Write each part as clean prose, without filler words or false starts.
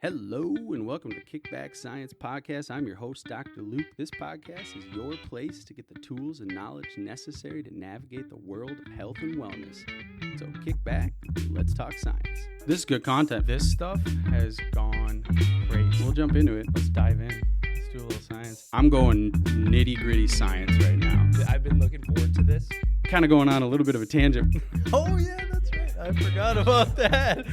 Hello and welcome to Kickback Science Podcast. I'm your host, Dr. Luke. This podcast is your place to get the tools and knowledge necessary to navigate the world of health and wellness. So kick back and let's talk science. This is good content. This stuff has gone crazy. We'll jump into it. Let's dive in. Let's do a little science. I'm going nitty-gritty science right now. I've been looking forward to this. Kind of going on a little bit of a tangent. Oh, yeah, that's right. I forgot about that.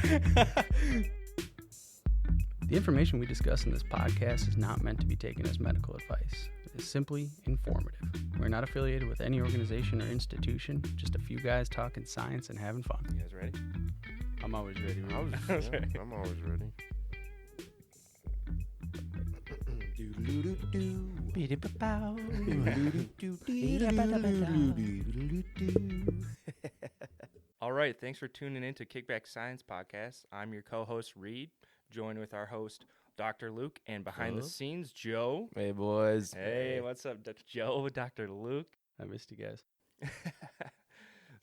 The information we discuss in this podcast is not meant to be taken as medical advice. It is simply informative. We're not affiliated with any organization or institution, just a few guys talking science and having fun. You guys ready? I'm always ready. I'm always ready. All right, thanks for tuning in to Kickback Science Podcast. I'm your co-host, Reed, joined with our host, Dr. Luke, and behind the scenes, Joe. Hey, boys. Hey, what's up, Joe, Dr. Luke? I missed you guys.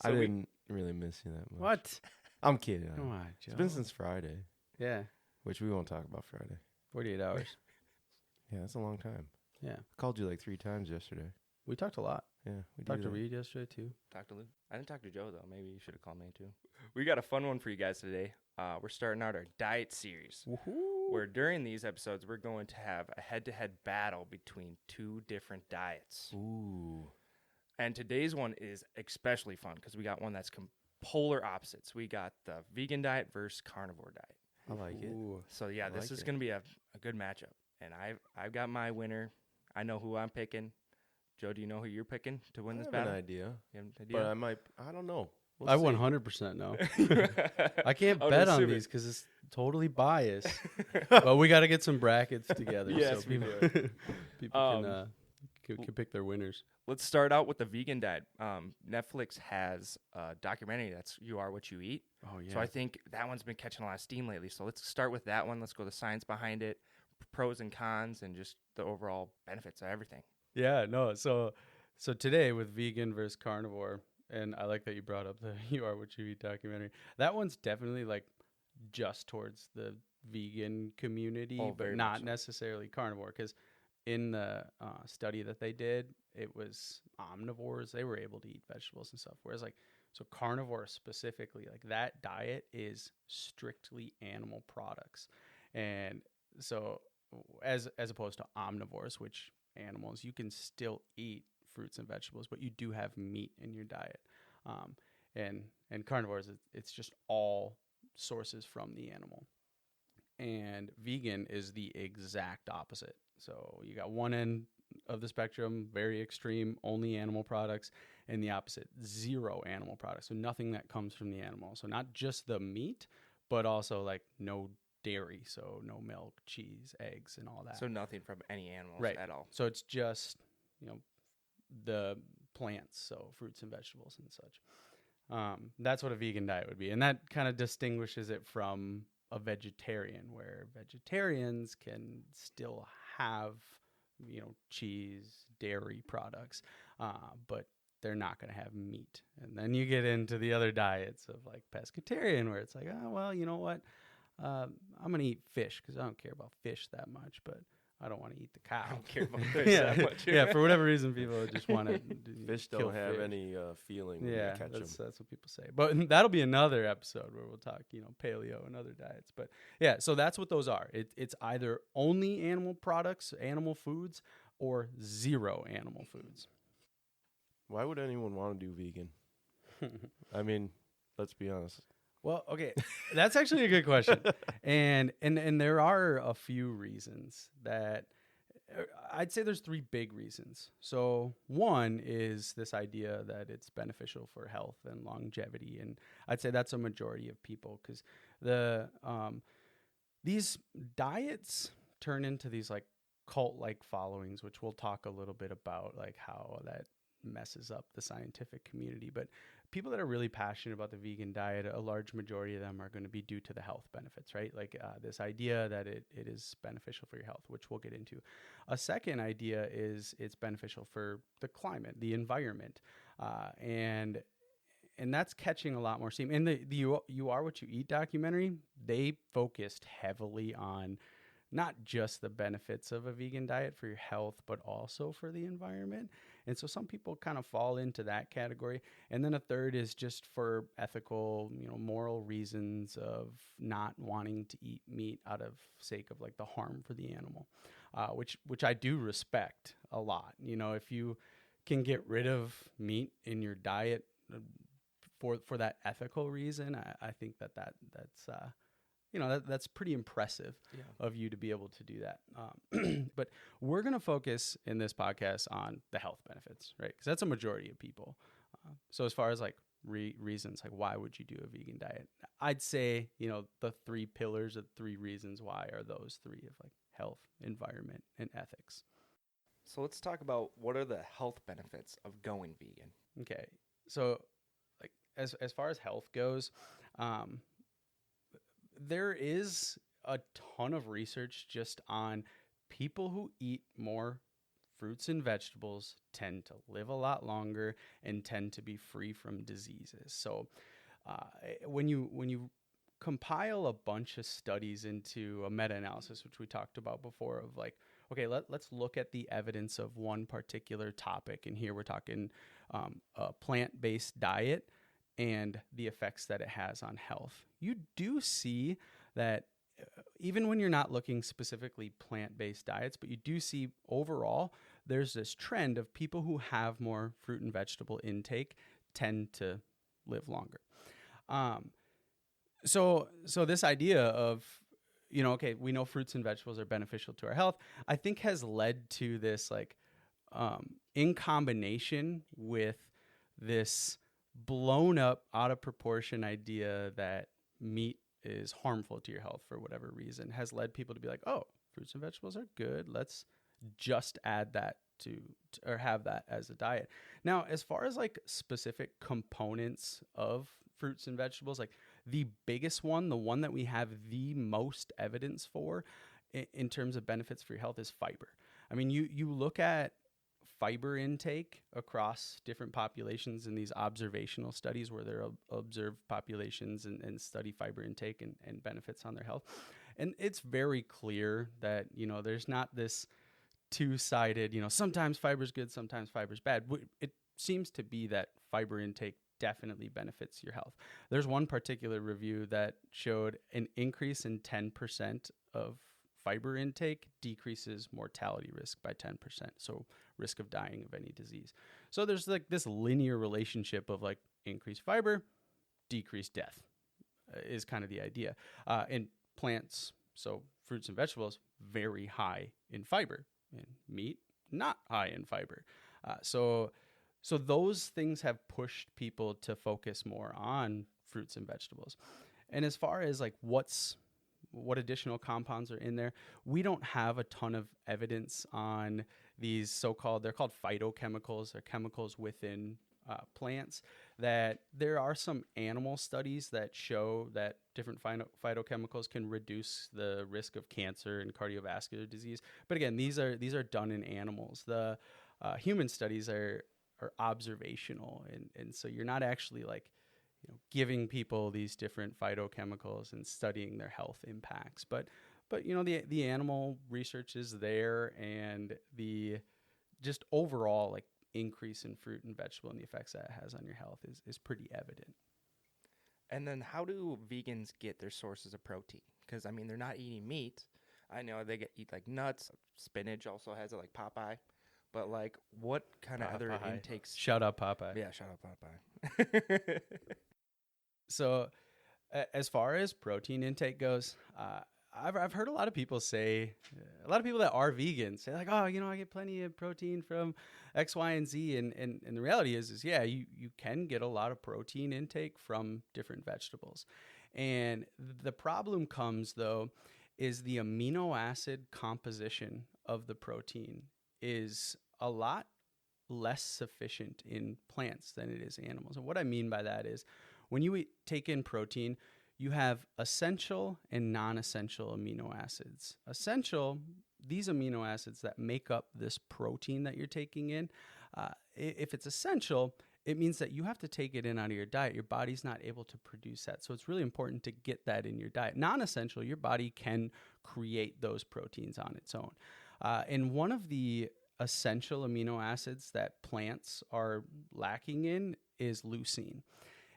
I didn't really miss you that much. What? I'm kidding. Come on, Joe. It's been since Friday, Yeah, which we won't talk about Friday. 48 hours. Yeah, that's a long time. Yeah. I called you like 3 times yesterday. We talked a lot. Yeah, we Talked to did. Reed yesterday, too. Dr. Luke? I didn't talk to Joe, though. Maybe you should have called me, too. We got a fun one for you guys today. We're starting out our diet series, where during these episodes, we're going to have a head-to-head battle between 2 different diets. Ooh. And today's one is especially fun because we got one that's polar opposites. We got the vegan diet versus carnivore diet. I like it. Ooh. So, yeah, I this like is it. going to be a good matchup. And I've got my winner. I know who I'm picking. Joe, do you know who you're picking to win I this have battle? an idea, You have an but idea? I don't know. We'll I see. 100% know. I can't would bet on assume it. these because it's totally biased. But we got to get some brackets together Yes, so we people can pick their winners. Let's start out with the vegan diet. Netflix has a documentary that's You Are What You Eat. Oh, yeah. So I think that one's been catching a lot of steam lately. So let's start with that one. Let's go to the science behind it, pros and cons, and just the overall benefits of everything. Yeah, no. So today with vegan versus carnivore, and I like that you brought up the You Are What You Eat documentary. That one's definitely like just towards the vegan community, Oh, but very not much so. necessarily carnivore. Because in the study that they did, it was omnivores. They were able to eat vegetables and stuff. Whereas so carnivore specifically, like that diet is strictly animal products. And so as opposed to omnivores, which animals, you can still eat fruits and vegetables, but you do have meat in your diet. And carnivores, it's just all sources from the animal. And vegan is the exact opposite. So you got one end of the spectrum, very extreme, only animal products, and the opposite, 0 animal products. So nothing that comes from the animal. So not just the meat, but also like no dairy, so no milk, cheese, eggs, and all that. So nothing from any animals Right. at all. So it's just, the plants, so fruits and vegetables and such. That's what a vegan diet would be. And that kind of distinguishes it from a vegetarian, where vegetarians can still have, cheese, dairy products, but they're not going to have meat. And then you get into the other diets of like pescatarian, where it's like, oh, well, you know what? I'm going to eat fish because I don't care about fish that much, but I don't want to eat the cow. I don't care about fish yeah, that much. yeah, for whatever reason, people just want to Fish don't have any feeling when Yeah, you catch that's them. what people say. But that'll be another episode where we'll talk, paleo and other diets. But yeah, so that's what those are. It's either only animal products, animal foods, or 0 animal foods. Why would anyone want to do vegan? I mean, let's be honest. Well, okay, that's actually a good question, and there are a few reasons that I'd say there's 3 big reasons. So one is this idea that it's beneficial for health and longevity, and I'd say that's a majority of people because these diets turn into these like cult-like followings, which we'll talk a little bit about, like how that messes up the scientific community, but people that are really passionate about the vegan diet, a large majority of them are going to be due to the health benefits, right? Like this idea that it is beneficial for your health, which we'll get into. A second idea is it's beneficial for the climate, the environment, and and that's catching a lot more steam. And the You Are What You Eat documentary, they focused heavily on not just the benefits of a vegan diet for your health, but also for the environment. And so some people kind of fall into that category. And then a third is just for ethical, moral reasons of not wanting to eat meat out of sake of like the harm for the animal, which I do respect a lot. If you can get rid of meat in your diet for that ethical reason, I think that's pretty impressive of you to be able to do that. But we're going to focus in this podcast on the health benefits, right? Because that's a majority of people. So as far as like reasons, like why would you do a vegan diet? I'd say, the 3 pillars of 3 reasons why are those 3 of like health, environment, and ethics. So let's talk about what are the health benefits of going vegan. Okay. So like as far as health goes, there is a ton of research just on people who eat more fruits and vegetables tend to live a lot longer and tend to be free from diseases. So when you compile a bunch of studies into a meta-analysis, which we talked about before, of like, okay, let's look at the evidence of one particular topic. And here we're talking a plant-based diet and the effects that it has on health. You do see that even when you're not looking specifically plant-based diets, but you do see overall there's this trend of people who have more fruit and vegetable intake tend to live longer. So this idea of, okay, we know fruits and vegetables are beneficial to our health, I think has led to this like in combination with this blown up out of proportion idea that meat is harmful to your health for whatever reason has led people to be like, oh, fruits and vegetables are good. Let's just add that to or have that as a diet. Now, as far as like specific components of fruits and vegetables, like the biggest one, the one that we have the most evidence for in terms of benefits for your health is fiber. I mean, you look at fiber intake across different populations in these observational studies where they're observed populations and study fiber intake and benefits on their health. And it's very clear that, there's not this two-sided, sometimes fiber's good, sometimes fiber's bad. It seems to be that fiber intake definitely benefits your health. There's one particular review that showed an increase in 10% of fiber intake decreases mortality risk by 10%. So risk of dying of any disease. So there's like this linear relationship of like increased fiber, decreased death is kind of the idea. And plants, so fruits and vegetables, very high in fiber, and meat, not high in fiber. So those things have pushed people to focus more on fruits and vegetables. And as far as like what additional compounds are in there, we don't have a ton of evidence on these they're called phytochemicals, or chemicals within plants, that there are some animal studies that show that different phytochemicals can reduce the risk of cancer and cardiovascular disease. But again, these are done in animals. The human studies are observational, and so you're not actually like giving people these different phytochemicals and studying their health impacts. But the animal research is there, and the just overall like increase in fruit and vegetable and the effects that it has on your health is pretty evident. And then how do vegans get their sources of protein? Because, I mean, they're not eating meat. I know they eat like nuts. Spinach also has it, like Popeye. But like, what kind of other intakes? Shout out Popeye. Yeah, shout out Popeye. So as far as protein intake goes, I've heard a lot of people that are vegans say like, oh, I get plenty of protein from X, Y, and Z. And the reality is yeah, you can get a lot of protein intake from different vegetables. And the problem comes, though, is the amino acid composition of the protein is a lot less sufficient in plants than it is animals. And what I mean by that is when you take in protein, you have essential and non-essential amino acids. Essential, these amino acids that make up this protein that you're taking in, if it's essential, it means that you have to take it in out of your diet. Your body's not able to produce that. So it's really important to get that in your diet. Non-essential, your body can create those proteins on its own. And one of the essential amino acids that plants are lacking in is leucine.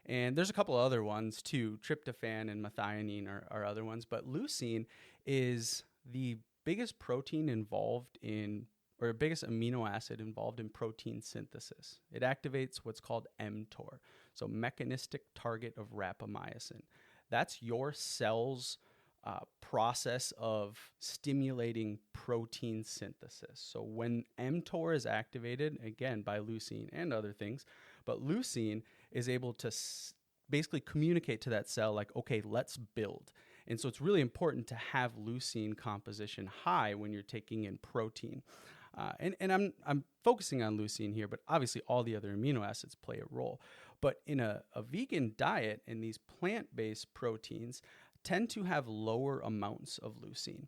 And there's a couple other ones too. Tryptophan and methionine are other ones. But leucine is the biggest protein involved in, or biggest amino acid involved in protein synthesis. It activates what's called mTOR, so mechanistic target of rapamycin. That's your cell's process of stimulating protein synthesis. So when mTOR is activated, again, by leucine and other things, but leucine is able to basically communicate to that cell like, okay, let's build. And so it's really important to have leucine composition high when you're taking in protein. And I'm focusing on leucine here, but obviously all the other amino acids play a role. But in a vegan diet, and these plant-based proteins tend to have lower amounts of leucine.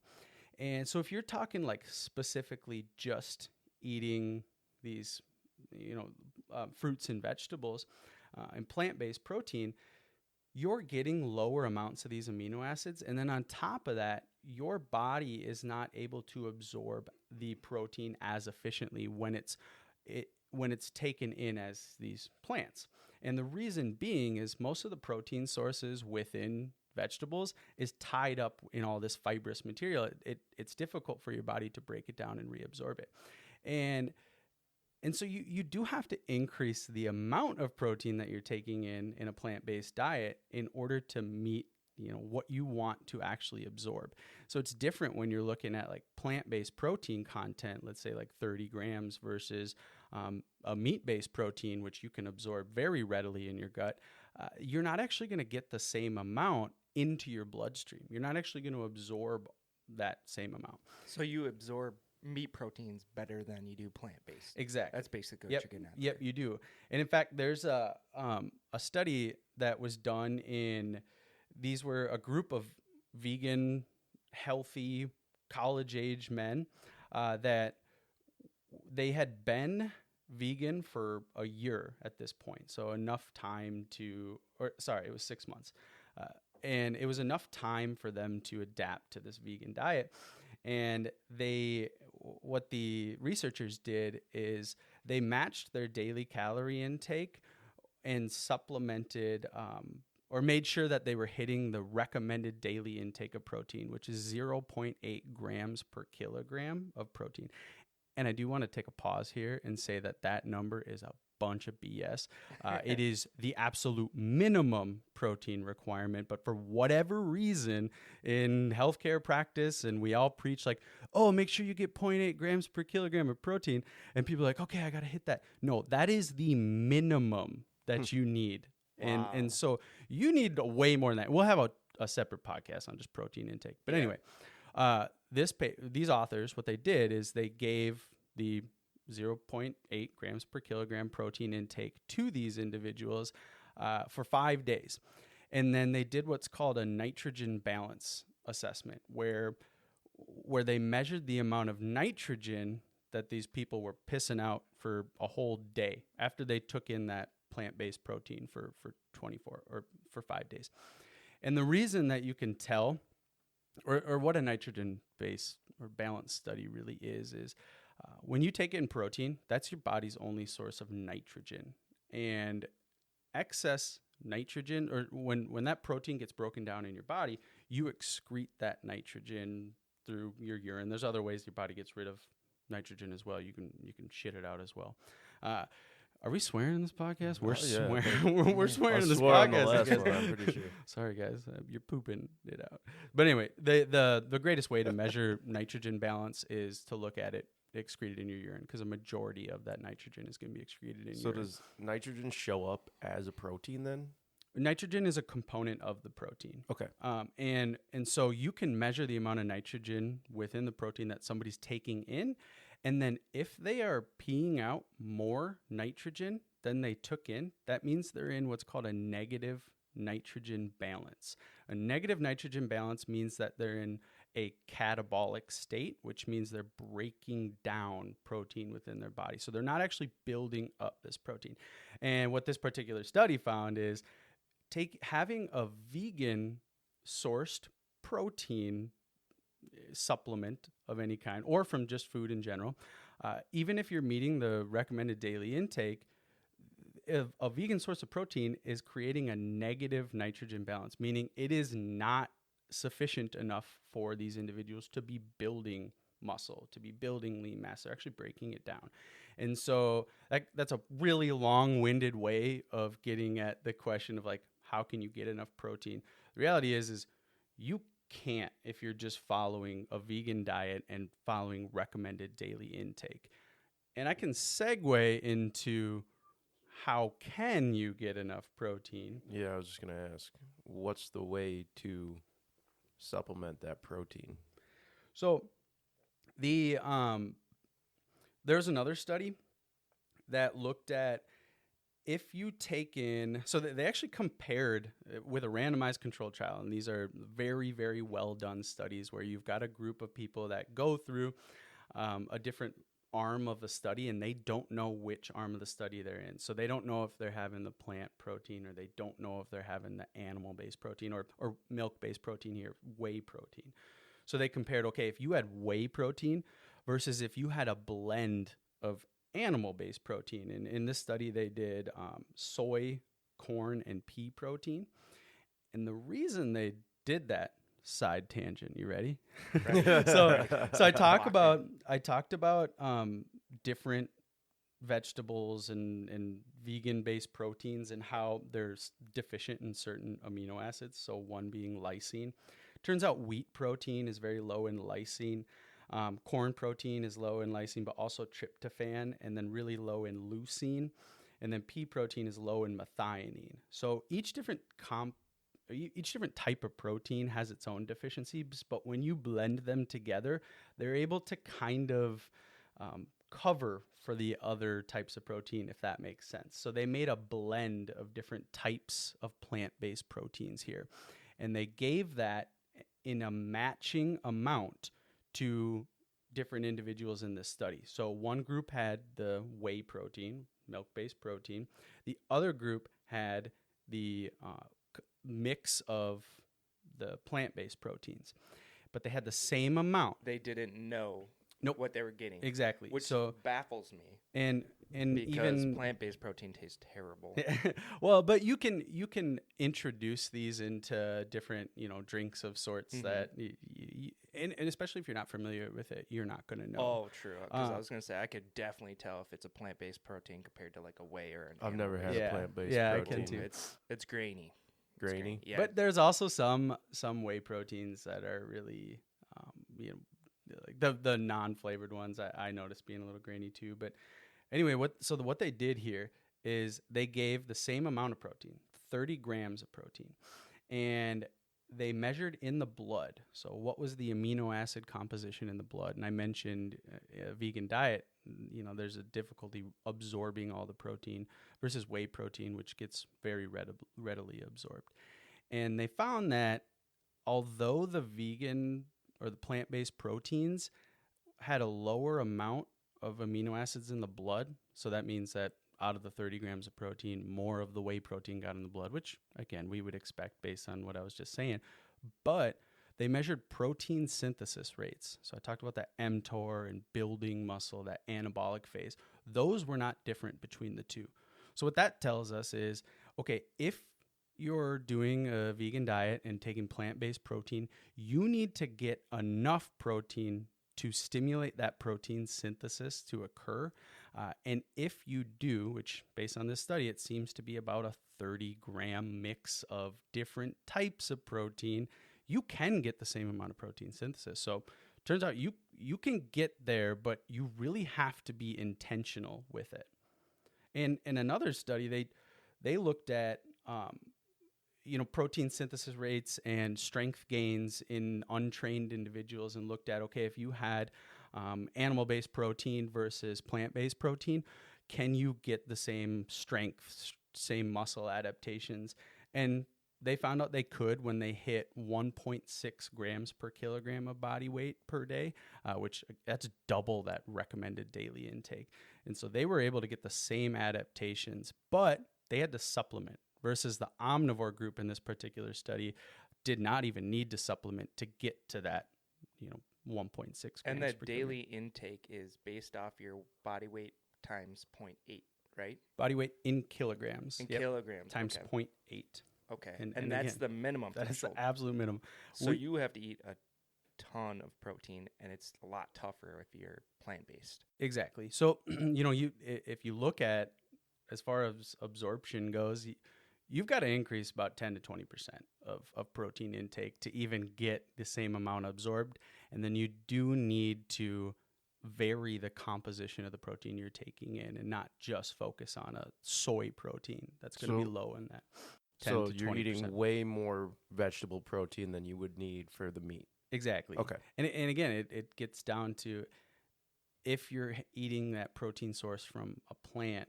And so if you're talking like specifically just eating these, fruits and vegetables and plant-based protein, you're getting lower amounts of these amino acids. And then on top of that, your body is not able to absorb the protein as efficiently when it's taken in as these plants. And the reason being is most of the protein sources within vegetables is tied up in all this fibrous material. It's difficult for your body to break it down and reabsorb it. And so you do have to increase the amount of protein that you're taking in a plant-based diet in order to meet what you want to actually absorb. So it's different when you're looking at like plant-based protein content, let's say like 30 grams versus a meat-based protein, which you can absorb very readily in your gut. You're not actually going to get the same amount into your bloodstream. You're not actually going to absorb that same amount. So you absorb meat proteins better than you do plant-based. Exactly. That's basically Yep. what you're getting at. Yep, you do. And in fact, there's a study that was done these were a group of vegan, healthy, college-age men that they had been vegan for a year at this point. So enough time it was 6 months. And it was enough time for them to adapt to this vegan diet. And what the researchers did is they matched their daily calorie intake and supplemented or made sure that they were hitting the recommended daily intake of protein, which is 0.8 grams per kilogram of protein. And I do want to take a pause here and say that number is a bunch of BS. It is the absolute minimum protein requirement, but for whatever reason in healthcare practice, and we all preach like, oh, make sure you get 0.8 grams per kilogram of protein. And people are like, okay, I got to hit that. No, that is the minimum that you need. Wow. And so you need way more than that. We'll have a separate podcast on just protein intake. But anyway, these authors, what they did is they gave the 0.8 grams per kilogram protein intake to these individuals for 5 days. And then they did what's called a nitrogen balance assessment, where they measured the amount of nitrogen that these people were pissing out for a whole day after they took in that plant-based protein for 24 or for 5 days. And the reason that you can tell, or what a nitrogen-based or balanced study really is when you take in protein, that's your body's only source of nitrogen. And excess nitrogen, or when that protein gets broken down in your body, you excrete that nitrogen through your urine. There's other ways your body gets rid of nitrogen as well. You can shit it out as well. Are we swearing in this podcast? We're swearing. We're swearing in this podcast. I'm pretty sure. Sorry, guys. You're pooping it out. But anyway, the greatest way to measure nitrogen balance is to look at it excreted in your urine, because a majority of that nitrogen is going to be excreted in urine. So does nitrogen show up as a protein then? Nitrogen is a component of the protein. Okay. And so you can measure the amount of nitrogen within the protein that somebody's taking in. And then if they are peeing out more nitrogen than they took in, that means they're in what's called a negative nitrogen balance. A negative nitrogen balance means that they're in a catabolic state, which means they're breaking down protein within their body. So they're not actually building up this protein. And what this particular study found is having a vegan sourced protein supplement of any kind, or from just food in general, even if you're meeting the recommended daily intake, a vegan source of protein is creating a negative nitrogen balance, meaning it is not sufficient enough for these individuals to be building muscle, to be building lean mass. They're actually breaking it down. And so that's a really long-winded way of getting at the question of like, how can you get enough protein? The reality is you can't if you're just following a vegan diet and following recommended daily intake. And I can segue into how can you get enough protein? Yeah, I was just going to ask, what's the way to supplement that protein? So there's another study that looked at if you take in, so they actually compared with a randomized controlled trial, and these are very, very well done studies where you've got a group of people that go through a different arm of the study, and they don't know which arm of the study they're in. So they don't know if they're having the plant protein, or they don't know if they're having the animal-based protein or milk-based protein here, whey protein. So they compared, okay, if you had whey protein versus if you had a blend of animal-based protein. And in this study, they did soy, corn, and pea protein. And the reason they did that, side tangent, you ready? Right. So I talked about different vegetables and vegan-based proteins and how they're deficient in certain amino acids. So one being lysine. Turns out wheat protein is very low in lysine. Corn protein is low in lysine, but also tryptophan, and then really low in leucine. And then pea protein is low in methionine. So each different type of protein has its own deficiencies, but when you blend them together, they're able to kind of cover for the other types of protein, if that makes sense. So they made a blend of different types of plant-based proteins here, and they gave that in a matching amount to different individuals in this study. So one group had the whey protein, milk-based protein. The other group had the mix of the plant-based proteins, but they had the same amount. They didn't know what they were getting. Exactly. Which baffles me. And because even plant-based protein tastes terrible. Well, but you can introduce these into different drinks of sorts that and especially if you're not familiar with it, you're not going to know. Oh, true. Because I was going to say I could definitely tell if it's a plant-based protein compared to like a whey or an. I've never had a plant-based protein. I can too. It's grainy. Grainy. Yeah. But there's also some whey proteins that are really like the non-flavored ones. I noticed being a little grainy too. But anyway, what they did here is they gave the same amount of protein, 30 grams of protein, and they measured in the blood. So what was the amino acid composition in the blood? And I mentioned a vegan diet, there's a difficulty absorbing all the protein versus whey protein, which gets very readily absorbed. And they found that although the vegan or the plant-based proteins had a lower amount of amino acids in the blood, so that means that out of the 30 grams of protein, more of the whey protein got in the blood, which, again, we would expect based on what I was just saying. But they measured protein synthesis rates. So I talked about that mTOR and building muscle, that anabolic phase. Those were not different between the two. So what that tells us is, okay, if you're doing a vegan diet and taking plant-based protein, you need to get enough protein to stimulate that protein synthesis to occur. And if you do, which based on this study, it seems to be about a 30-gram mix of different types of protein, you can get the same amount of protein synthesis. So turns out you can get there, but you really have to be intentional with it. And in another study, they looked at protein synthesis rates and strength gains in untrained individuals and looked at, okay, if you had animal-based protein versus plant-based protein, can you get the same strength, same muscle adaptations? And they found out they could when they hit 1.6 grams per kilogram of body weight per day, which that's double that recommended daily intake. And so they were able to get the same adaptations, but they had to supplement, versus the omnivore group in this particular study did not even need to supplement to get to that, 1.6 grams And that per daily intake is based off your body weight times 0.8, right? body weight in kilograms. In Yep. kilograms. Times okay. 0.8. Okay. And that's again, the minimum That is threshold. the absolute minimum. So you have to eat a ton of protein, and it's a lot tougher if you're plant-based. Exactly. So, if you look at, as far as absorption goes, you've got to increase about 10 to 20% of protein intake to even get the same amount absorbed. And then you do need to vary the composition of the protein you're taking in and not just focus on a soy protein that's going to be low in that 10 So to 20%. you're eating way more vegetable protein than you would need for the meat. Exactly. Okay. And again, it gets down to, if you're eating that protein source from a plant,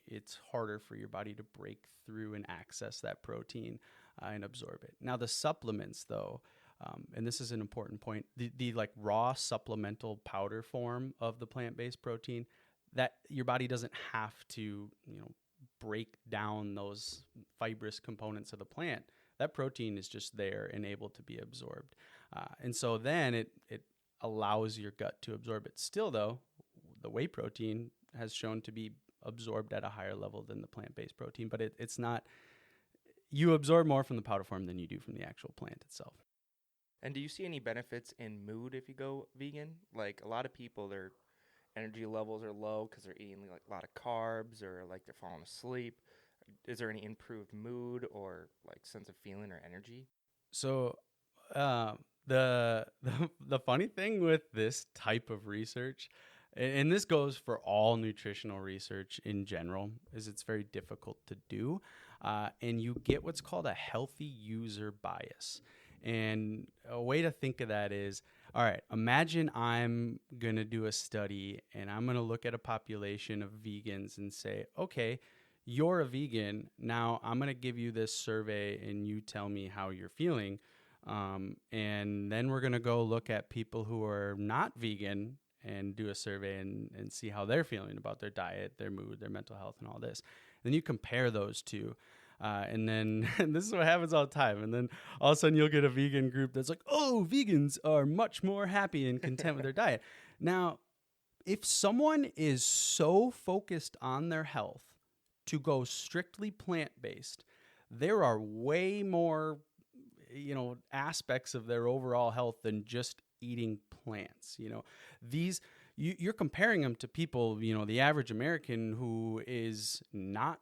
it's harder for your body to break through and access that protein and absorb it. Now, the supplements, though, and this is an important point, the like raw supplemental powder form of the plant-based protein, that your body doesn't have to, break down those fibrous components of the plant. That protein is just there and able to be absorbed. And so then it allows your gut to absorb it. Still, though, the whey protein has shown to be absorbed at a higher level than the plant-based protein, but it's not, you absorb more from the powder form than you do from the actual plant itself. And do you see any benefits in mood if you go vegan? Like, a lot of people, their energy levels are low because they're eating like a lot of carbs, or like they're falling asleep. Is there any improved mood or like sense of feeling or energy? So the funny thing with this type of research, and this goes for all nutritional research in general, is it's very difficult to do. And you get what's called a healthy user bias. And a way to think of that is, all right, imagine I'm going to do a study and I'm going to look at a population of vegans and say, okay, you're a vegan. Now I'm going to give you this survey and you tell me how you're feeling. And then we're going to go look at people who are not vegan and do a survey and see how they're feeling about their diet, their mood, their mental health, and all this. Then you compare those two. And then and this is what happens all the time. And then all of a sudden you'll get a vegan group that's like, oh, vegans are much more happy and content with their diet. Now, if someone is so focused on their health to go strictly plant-based, there are way more, aspects of their overall health than just eating plants. You're comparing them to people, the average American who is not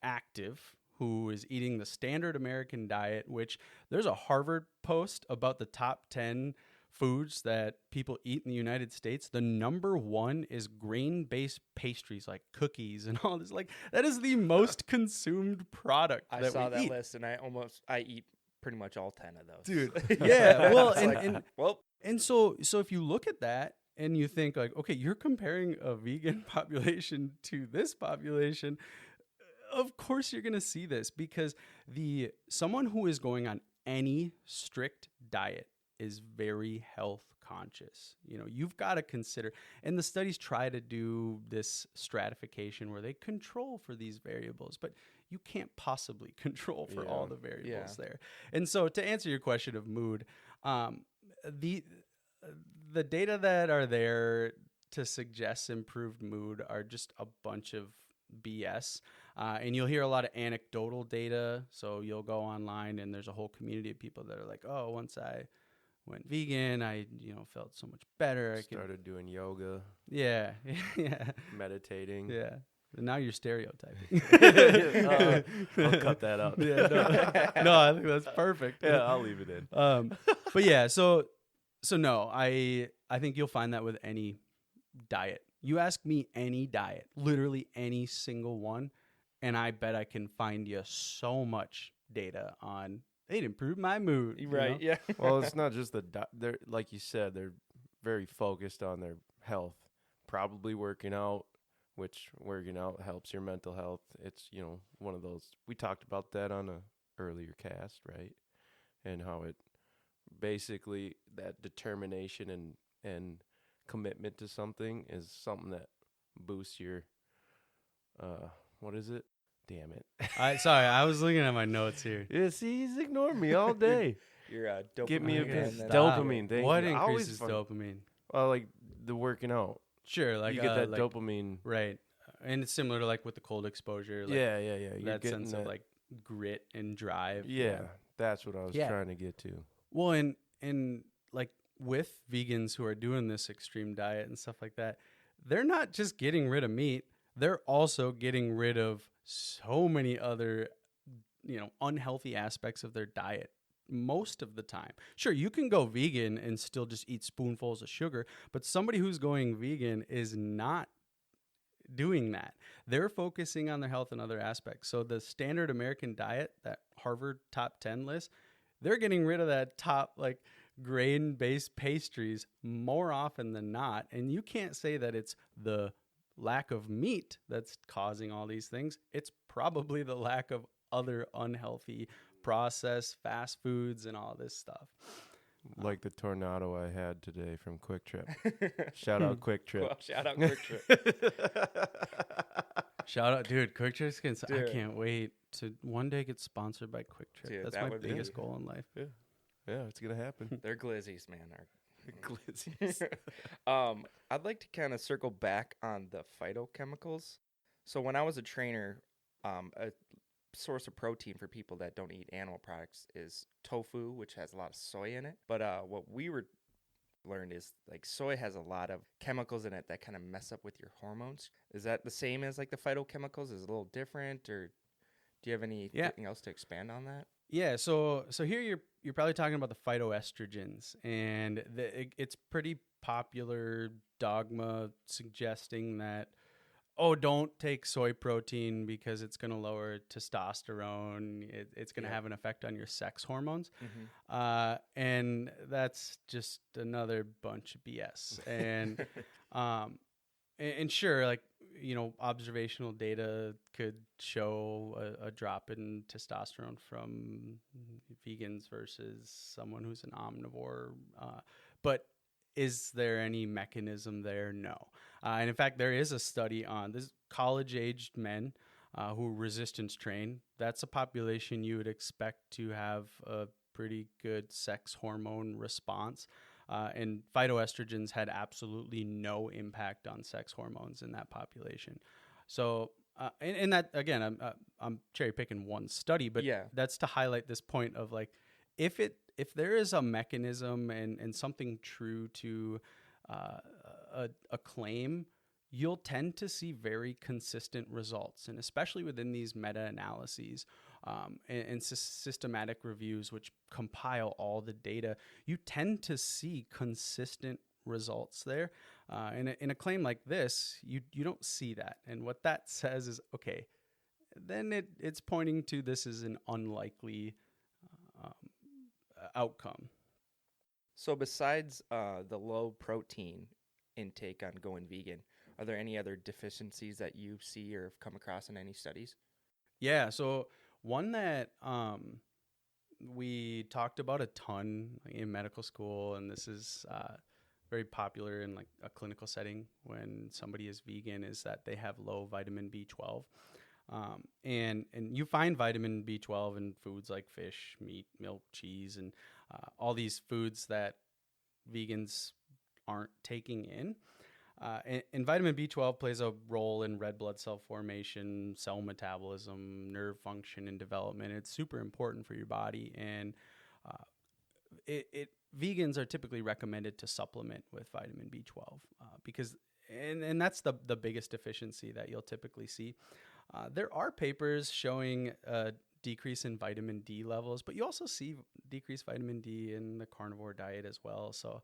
active, who is eating the standard American diet, which there's a Harvard post about the top 10 foods that people eat in the United States. The number one is grain-based pastries like cookies and all this. Like, that is the most consumed product I that saw we that eat. list, and I eat pretty much all 10 of those. Dude, yeah. Well, Well, and so if you look at that and you think like, okay, you're comparing a vegan population to this population, of course you're going to see this, because someone who is going on any strict diet is very health conscious. You've got to consider, and the studies try to do this stratification where they control for these variables, but you can't possibly control for all the variables there. And so to answer your question of mood, the data that are there to suggest improved mood are just a bunch of BS. And you'll hear a lot of anecdotal data. So you'll go online and there's a whole community of people that are like, oh, once I went vegan, I felt so much better. Started doing yoga. Yeah. Meditating. Yeah. And now you're stereotyping. I'll cut that out. No, I think that's perfect. Yeah, I'll leave it in. But yeah, so no, I think you'll find that with any diet. You ask me any diet, literally any single one, and I bet I can find you so much data on it improved my mood. Right, yeah. Well, it's not just they're, like you said, they're very focused on their health, probably working out, which working out helps your mental health. It's, one of those, we talked about that on a earlier cast, right? And how it basically that determination and commitment to something is something that boosts your what is it? Damn it. Sorry, I was looking at my notes here. Yeah, see, he's ignoring me all day. Your dopamine. Give me a bit. Stop. Dopamine, thank What you. Always increases fun. dopamine? Well, like the working out. Sure, like you get that like, dopamine. right? And it's similar to like with the cold exposure. Like Yeah. You're that getting sense that, of like grit and drive. yeah, that's what I was Yeah. trying to get to. Well, and like with vegans who are doing this extreme diet and stuff like that, they're not just getting rid of meat. They're also getting rid of so many other, unhealthy aspects of their diet most of the time. Sure, you can go vegan and still just eat spoonfuls of sugar, but somebody who's going vegan is not doing that. They're focusing on their health and other aspects. So the standard American diet, that Harvard top 10 list, they're getting rid of that top like grain-based pastries more often than not. And you can't say that it's the lack of meat that's causing all these things. It's probably the lack of other unhealthy processed fast foods and all this stuff. Like the tornado I had today from Quick Trip. Shout out Quick Trip. Well, shout out Quick Trip. Shout out, dude. Quick Trip. I Dude. can't wait to one day get sponsored by Quick Trip. Dude, That's that my would biggest be- goal in life. Yeah, it's gonna happen. They're glizzies, man. Glizzies. I'd like to kind of circle back on the phytochemicals. So when I was a trainer, a source of protein for people that don't eat animal products is tofu, which has a lot of soy in it. But what we learned is like soy has a lot of chemicals in it that kind of mess up with your hormones. Is that the same as like the phytochemicals? Is it a little different, or do you have anything else to expand on that? Yeah, so here you're probably talking about the phytoestrogens, and it's pretty popular dogma suggesting that, oh, don't take soy protein because it's going to lower testosterone. It's going to have an effect on your sex hormones, and that's just another bunch of BS. And and sure, like, observational data could show a drop in testosterone from vegans versus someone who's an omnivore. But is there any mechanism there? No. And in fact, there is a study on this college-aged men who resistance train. That's a population you would expect to have a pretty good sex hormone response. And phytoestrogens had absolutely no impact on sex hormones in that population. So, and that, again, I'm cherry picking one study, but that's to highlight this point of like, if there is a mechanism and something true to a claim, you'll tend to see very consistent results. And especially within these meta-analyses and systematic reviews, which compile all the data, you tend to see consistent results there. In a claim like this, you don't see that. And what that says is, okay, then it's pointing to this is an unlikely outcome. So besides the low protein intake on going vegan, are there any other deficiencies that you see or have come across in any studies? Yeah, so one that we talked about a ton in medical school, and this is very popular in like a clinical setting when somebody is vegan, is that they have low vitamin B12. And you find vitamin B12 in foods like fish, meat, milk, cheese, and all these foods that vegans aren't taking in. And vitamin B12 plays a role in red blood cell formation, cell metabolism, nerve function, and development. It's super important for your body, and vegans are typically recommended to supplement with vitamin B12 because, and that's the biggest deficiency that you'll typically see. There are papers showing a decrease in vitamin D levels, but you also see decreased vitamin D in the carnivore diet as well. So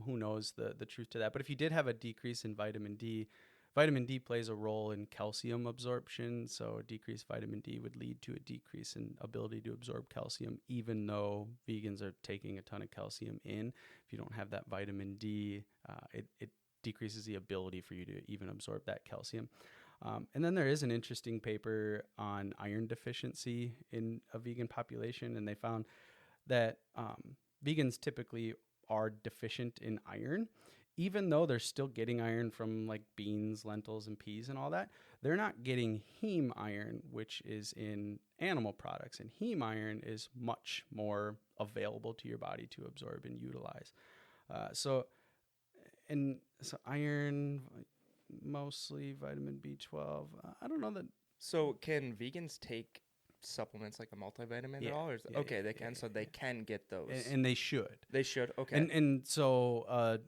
who knows the truth to that. But if you did have a decrease in vitamin D plays a role in calcium absorption. So decreased vitamin D would lead to a decrease in ability to absorb calcium, even though vegans are taking a ton of calcium in. If you don't have that vitamin D, it decreases the ability for you to even absorb that calcium. And then there is an interesting paper on iron deficiency in a vegan population, and they found that vegans typically are deficient in iron. Even though they're still getting iron from like beans, lentils, and peas and all that, they're not getting heme iron, which is in animal products. And heme iron is much more available to your body to absorb and utilize. So iron, mostly vitamin B12. I don't know that. So can vegans take supplements like a multivitamin at all? Or okay, they can. So they can get those. And they should. They should. Okay. And so,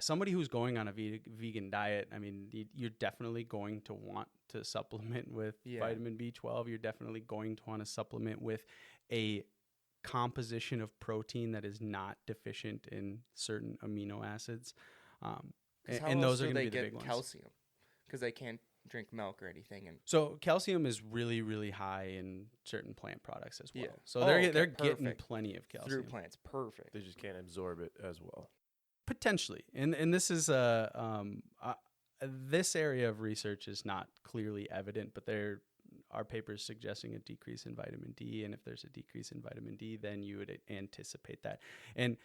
somebody who's going on a vegan diet, I mean, you're definitely going to want to supplement with vitamin B12. You're definitely going to want to supplement with a composition of protein that is not deficient in certain amino acids. And those are going to be the big ones. Calcium, because they can't drink milk or anything. And so calcium is really, really high in certain plant products as well. Yeah. So they're getting plenty of calcium through plants. Perfect. They just can't absorb it as well. Potentially, and this is this area of research is not clearly evident, but there are papers suggesting a decrease in vitamin D, and if there's a decrease in vitamin D, then you would anticipate that. And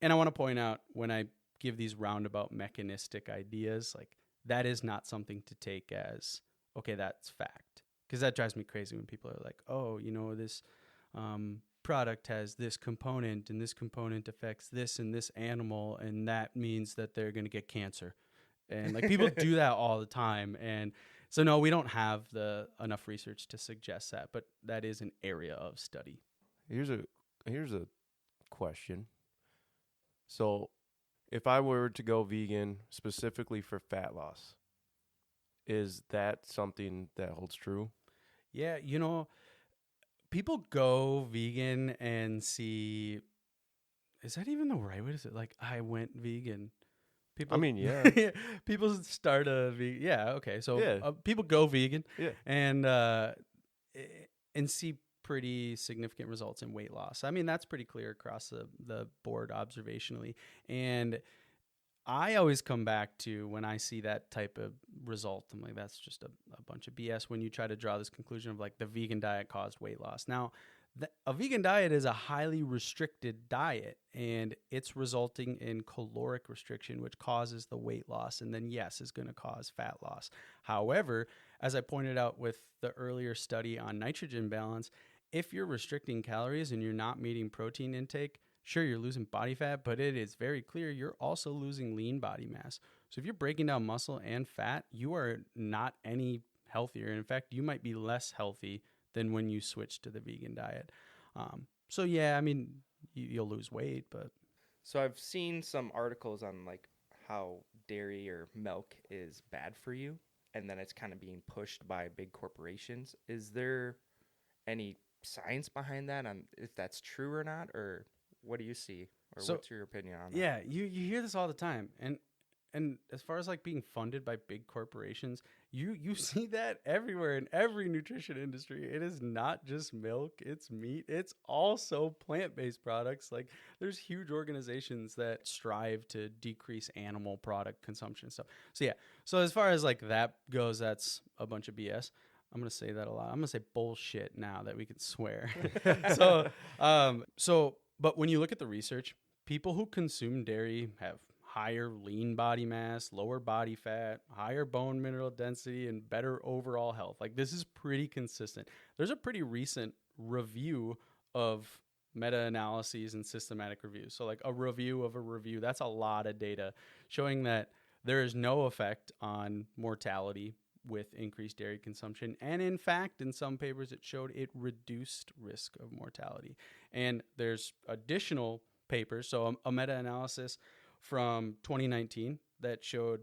I want to point out, when I give these roundabout mechanistic ideas, like, that is not something to take as, okay, that's fact. Because that drives me crazy when people are like, oh, this product has this component, and this component affects this and this animal, and that means that they're going to get cancer. And like, people do that all the time. And so, no, we don't have enough research to suggest that, but that is an area of study. Here's a question. So if I were to go vegan specifically for fat loss, is that something that holds true? Yeah, people go vegan and see, is that even the right way to say it? Like, I went vegan. People, I mean, yeah. People start a vegan. Yeah, okay. So people go vegan and see pretty significant results in weight loss. I mean, that's pretty clear across the board observationally. And I always come back to, when I see that type of result, I'm like, that's just a bunch of BS when you try to draw this conclusion of like the vegan diet caused weight loss. Now, a vegan diet is a highly restricted diet, and it's resulting in caloric restriction, which causes the weight loss, and then, yes, is going to cause fat loss. However, as I pointed out with the earlier study on nitrogen balance, if you're restricting calories and you're not meeting protein intake, sure, you're losing body fat, but it is very clear you're also losing lean body mass. So if you're breaking down muscle and fat, you are not any healthier. In fact, you might be less healthy than when you switch to the vegan diet. So yeah, I mean, you'll lose weight, but. So I've seen some articles on like how dairy or milk is bad for you, and then it's kind of being pushed by big corporations. Is there any science behind that on if that's true or not, or what do you see, or what's your opinion on that? Yeah, you hear this all the time, and as far as like being funded by big corporations, you see that everywhere in every nutrition industry. It is not just milk, it's meat, it's also plant-based products. Like, there's huge organizations that strive to decrease animal product consumption and stuff. So yeah, so as far as like that goes, that's a bunch of BS. I'm going to say that a lot. I'm going to say bullshit now that we can swear. But when you look at the research, people who consume dairy have higher lean body mass, lower body fat, higher bone mineral density, and better overall health. Like, this is pretty consistent. There's a pretty recent review of meta-analyses and systematic reviews. So like a review of a review, that's a lot of data showing that there is no effect on mortality with increased dairy consumption. And in fact, in some papers, it showed it reduced risk of mortality. And there's additional papers, so a meta-analysis from 2019 that showed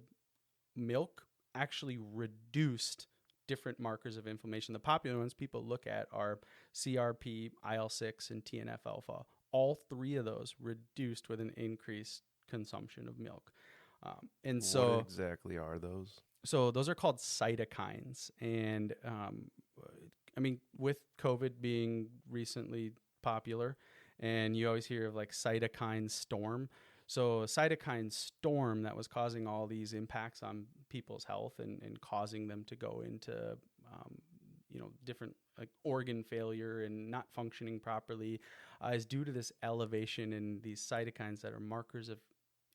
milk actually reduced different markers of inflammation. The popular ones people look at are CRP, IL-6, and TNF-alpha. All three of those reduced with an increased consumption of milk. And so, what exactly are those? So those are called cytokines. And I mean, with COVID being recently popular, and you always hear of like cytokine storm. So a cytokine storm that was causing all these impacts on people's health and causing them to go into, different like organ failure and not functioning properly is due to this elevation in these cytokines that are markers of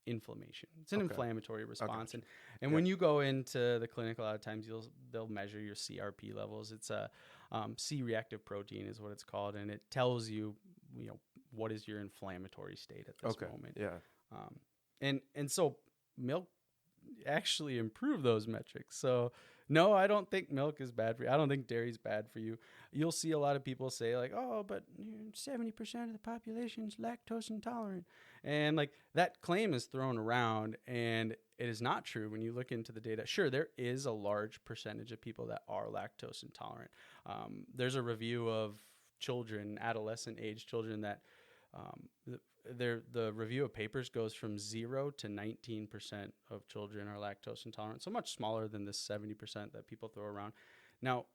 inflammation. It's an inflammatory response. And when you go into the clinic, a lot of times they'll measure your CRP levels. It's a C-reactive protein is what it's called, and it tells you, what is your inflammatory state at this moment. Yeah. And so milk actually improved those metrics. So no, I don't think milk is bad for you. I don't think dairy is bad for you. You'll see a lot of people say like, oh, but 70% of the population is lactose intolerant. And like that claim is thrown around, and it is not true when you look into the data. Sure, there is a large percentage of people that are lactose intolerant. There's a review of children, adolescent age children, that the review of papers goes from 0 to 19% of children are lactose intolerant, so much smaller than this 70% that people throw around. Now,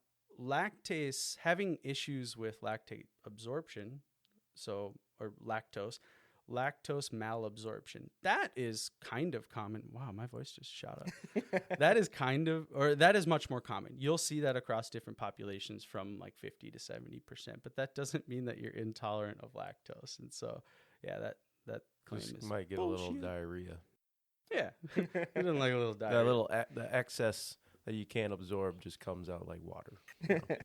having issues with lactate absorption, or lactose malabsorption, that is kind of common. Wow, my voice just shot up. That is much more common. You'll see that across different populations from like 50 to 70%, but that doesn't mean that you're intolerant of lactose. And so, yeah, that claim is might get bullshit. a little diarrhea. Yeah, who doesn't like a little diarrhea? The excess that you can't absorb just comes out like water.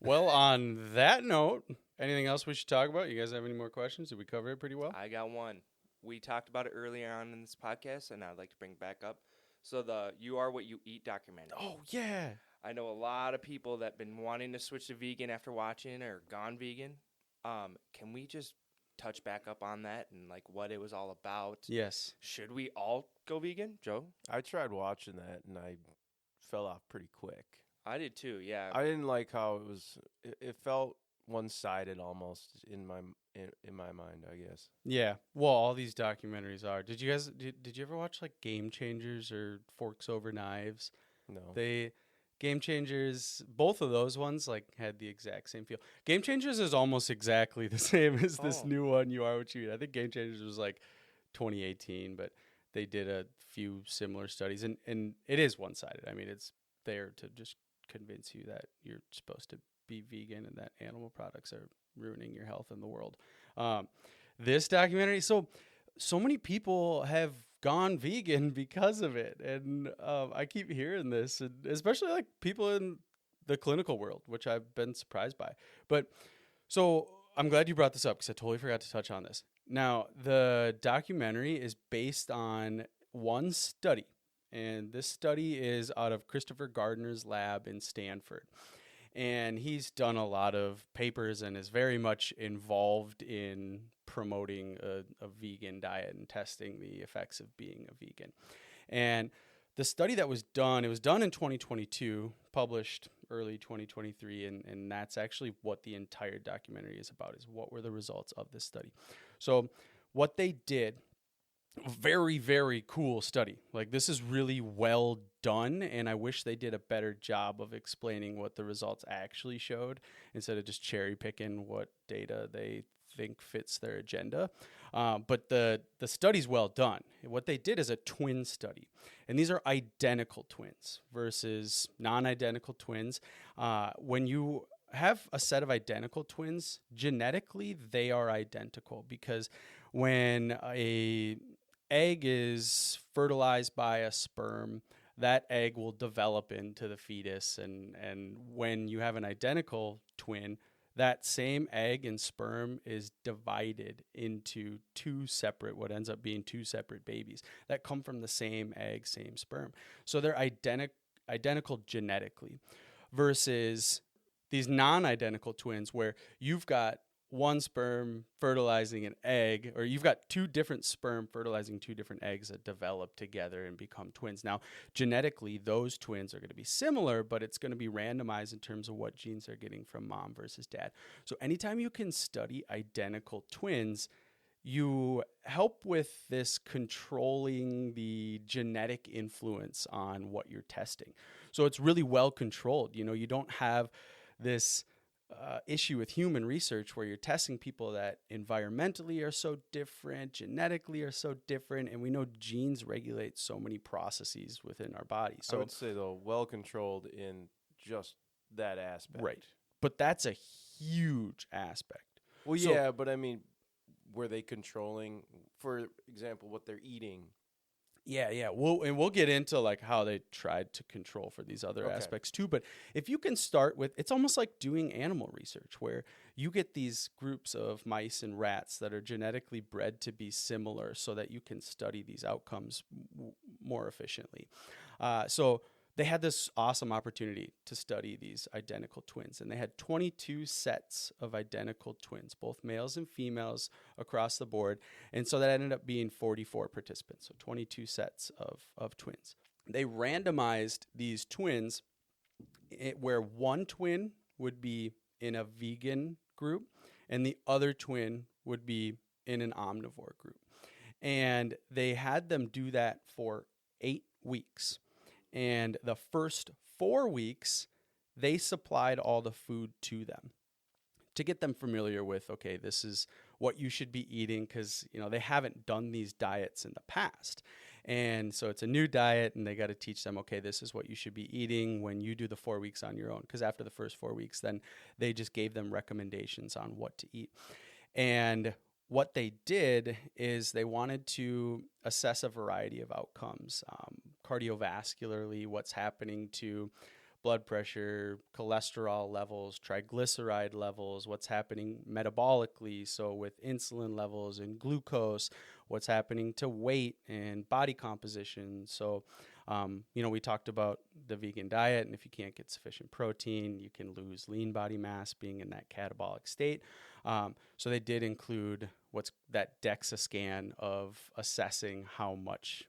Well, on that note, anything else we should talk about? You guys have any more questions? Did we cover it pretty well? I got one. We talked about it earlier on in this podcast, and I'd like to bring it back up. So the You Are What You Eat documentary. Oh, yeah. I know a lot of people that have been wanting to switch to vegan after watching or gone vegan. Can we just touch back up on that and like what it was all about? Yes. Should we all go vegan, Joe? I tried watching that, and I fell off pretty quick. I did too, yeah. I didn't like how it was. It felt one-sided almost in my mind, I guess. Yeah. Well, all these documentaries are. Did you ever watch like Game Changers or Forks Over Knives? No. Game Changers, both of those ones like had the exact same feel. Game Changers is almost exactly the same as this new one, You Are What You Eat. I think Game Changers was like 2018, but they did a few similar studies, and it is one-sided. I mean, it's there to just convince you that you're supposed to be vegan and that animal products are ruining your health in the world. This documentary, so many people have gone vegan because of it, and I keep hearing this, and especially like people in the clinical world, which I've been surprised by. But so I'm glad you brought this up because I totally forgot to touch on this. Now, the documentary is based on one study, and this study is out of Christopher Gardner's lab in Stanford. And he's done a lot of papers and is very much involved in promoting a vegan diet and testing the effects of being a vegan. And the study that was done, it was done in 2022, published early 2023, and that's actually what the entire documentary is about, is what were the results of this study. So what they did, very, very cool study. Like, this is really well done, and I wish they did a better job of explaining what the results actually showed instead of just cherry picking what data they think fits their agenda. But the study's well done. What they did is a twin study, and these are identical twins versus non-identical twins. When you have a set of identical twins, genetically they are identical, because when a egg is fertilized by a sperm, that egg will develop into the fetus, and when you have an identical twin, that same egg and sperm is divided into what ends up being two separate babies that come from the same egg, same sperm. So they're identical genetically, versus these non-identical twins where you've got one sperm fertilizing an egg, or you've got two different sperm fertilizing two different eggs that develop together and become twins. Now, genetically, those twins are going to be similar, but it's going to be randomized in terms of what genes they're getting from mom versus dad. So anytime you can study identical twins, you help with this controlling the genetic influence on what you're testing. So it's really well controlled. You don't have this issue with human research where you're testing people that environmentally are so different, genetically are so different, and we know genes regulate so many processes within our body. So I would say, though, well controlled in just that aspect. right. But that's a huge aspect. Well, So- yeah, but I mean, were they controlling, for example, what they're eating? Yeah. We'll get into like how they tried to control for these other Okay. aspects too. But if you can start with, it's almost like doing animal research where you get these groups of mice and rats that are genetically bred to be similar so that you can study these outcomes more efficiently. So they had this awesome opportunity to study these identical twins, and they had 22 sets of identical twins, both males and females across the board. And so that ended up being 44 participants, so 22 sets of twins. They randomized these twins where one twin would be in a vegan group and the other twin would be in an omnivore group. And they had them do that for 8 weeks. And the first 4 weeks, they supplied all the food to them to get them familiar with, okay, this is what you should be eating because, they haven't done these diets in the past. And so it's a new diet and they got to teach them, okay, this is what you should be eating when you do the 4 weeks on your own. Because after the first 4 weeks, then they just gave them recommendations on what to eat. And what they did is they wanted to assess a variety of outcomes, cardiovascularly, what's happening to blood pressure, cholesterol levels, triglyceride levels, what's happening metabolically, so with insulin levels and glucose, what's happening to weight and body composition. So, we talked about the vegan diet, and if you can't get sufficient protein, you can lose lean body mass being in that catabolic state. So they did include what's that DEXA scan of assessing how much,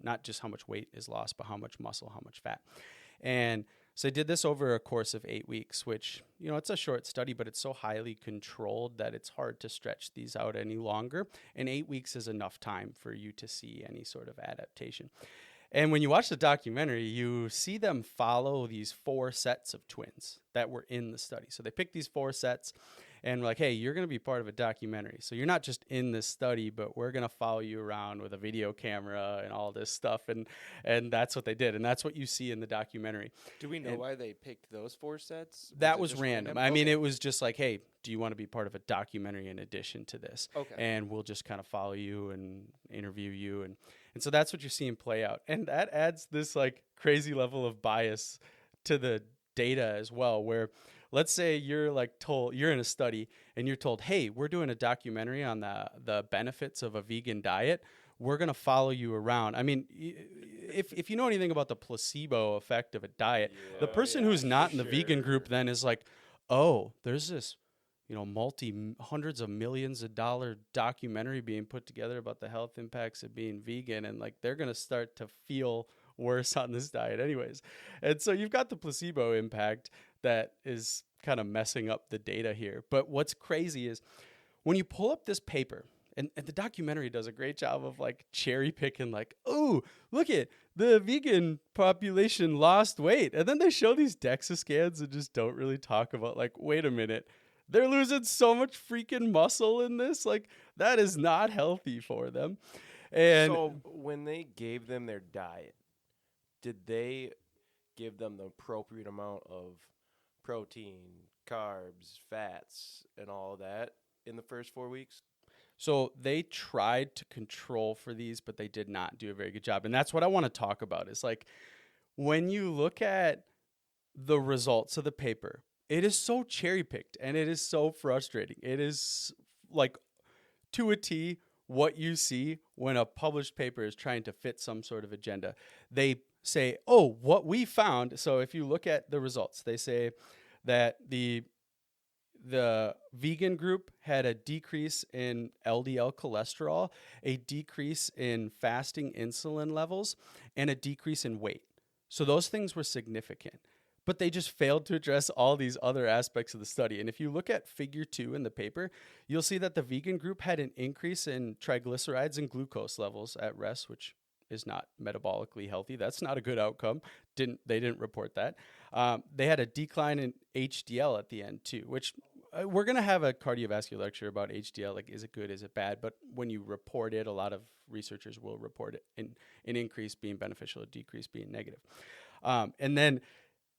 not just how much weight is lost, but how much muscle, how much fat. And so they did this over a course of 8 weeks, which, it's a short study, but it's so highly controlled that it's hard to stretch these out any longer. And 8 weeks is enough time for you to see any sort of adaptation. And when you watch the documentary, you see them follow these 4 sets of twins that were in the study. So they picked these 4 sets and we're like, hey, you're going to be part of a documentary. So you're not just in this study, but we're going to follow you around with a video camera and all this stuff. And that's what they did. And that's what you see in the documentary. Do we know why they picked those 4 sets? That was random. I mean, Okay. it was just like, hey, do you want to be part of a documentary in addition to this? Okay. And we'll just kind of follow you and interview you. And so that's what you're seeing play out. And that adds this like crazy level of bias to the data as well, where let's say you're like told, you're in a study and you're told, hey, we're doing a documentary on the benefits of a vegan diet. We're going to follow you around. I mean, if you know anything about the placebo effect of a diet, the person who's not in the vegan group then is like, oh, there's this, hundreds of millions of dollar documentary being put together about the health impacts of being vegan. And like, they're going to start to feel worse on this diet anyways. And so you've got the placebo impact that is kind of messing up the data here. But what's crazy is when you pull up this paper, and the documentary does a great job of like cherry picking, like, oh, look at the vegan population lost weight. And then they show these DEXA scans and just don't really talk about like, wait a minute, they're losing so much freaking muscle in this. Like that is not healthy for them. And so when they gave them their diet, did they give them the appropriate amount of protein, carbs, fats, and all of that in the first 4 weeks? So they tried to control for these, but they did not do a very good job. And that's what I want to talk about is like when you look at the results of the paper, it is so cherry picked and it is so frustrating. It is like to a T what you see when a published paper is trying to fit some sort of agenda. They say, oh, what we found. So if you look at the results, they say that the vegan group had a decrease in LDL cholesterol, a decrease in fasting insulin levels, and a decrease in weight. So those things were significant, but they just failed to address all these other aspects of the study. And if you look at figure 2 in the paper, you'll see that the vegan group had an increase in triglycerides and glucose levels at rest, which is not metabolically healthy. That's not a good outcome. They didn't report that. They had a decline in HDL at the end too, which we're going to have a cardiovascular lecture about HDL. Like, is it good? Is it bad? But when you report it, a lot of researchers will report it in an increase being beneficial, a decrease being negative. And then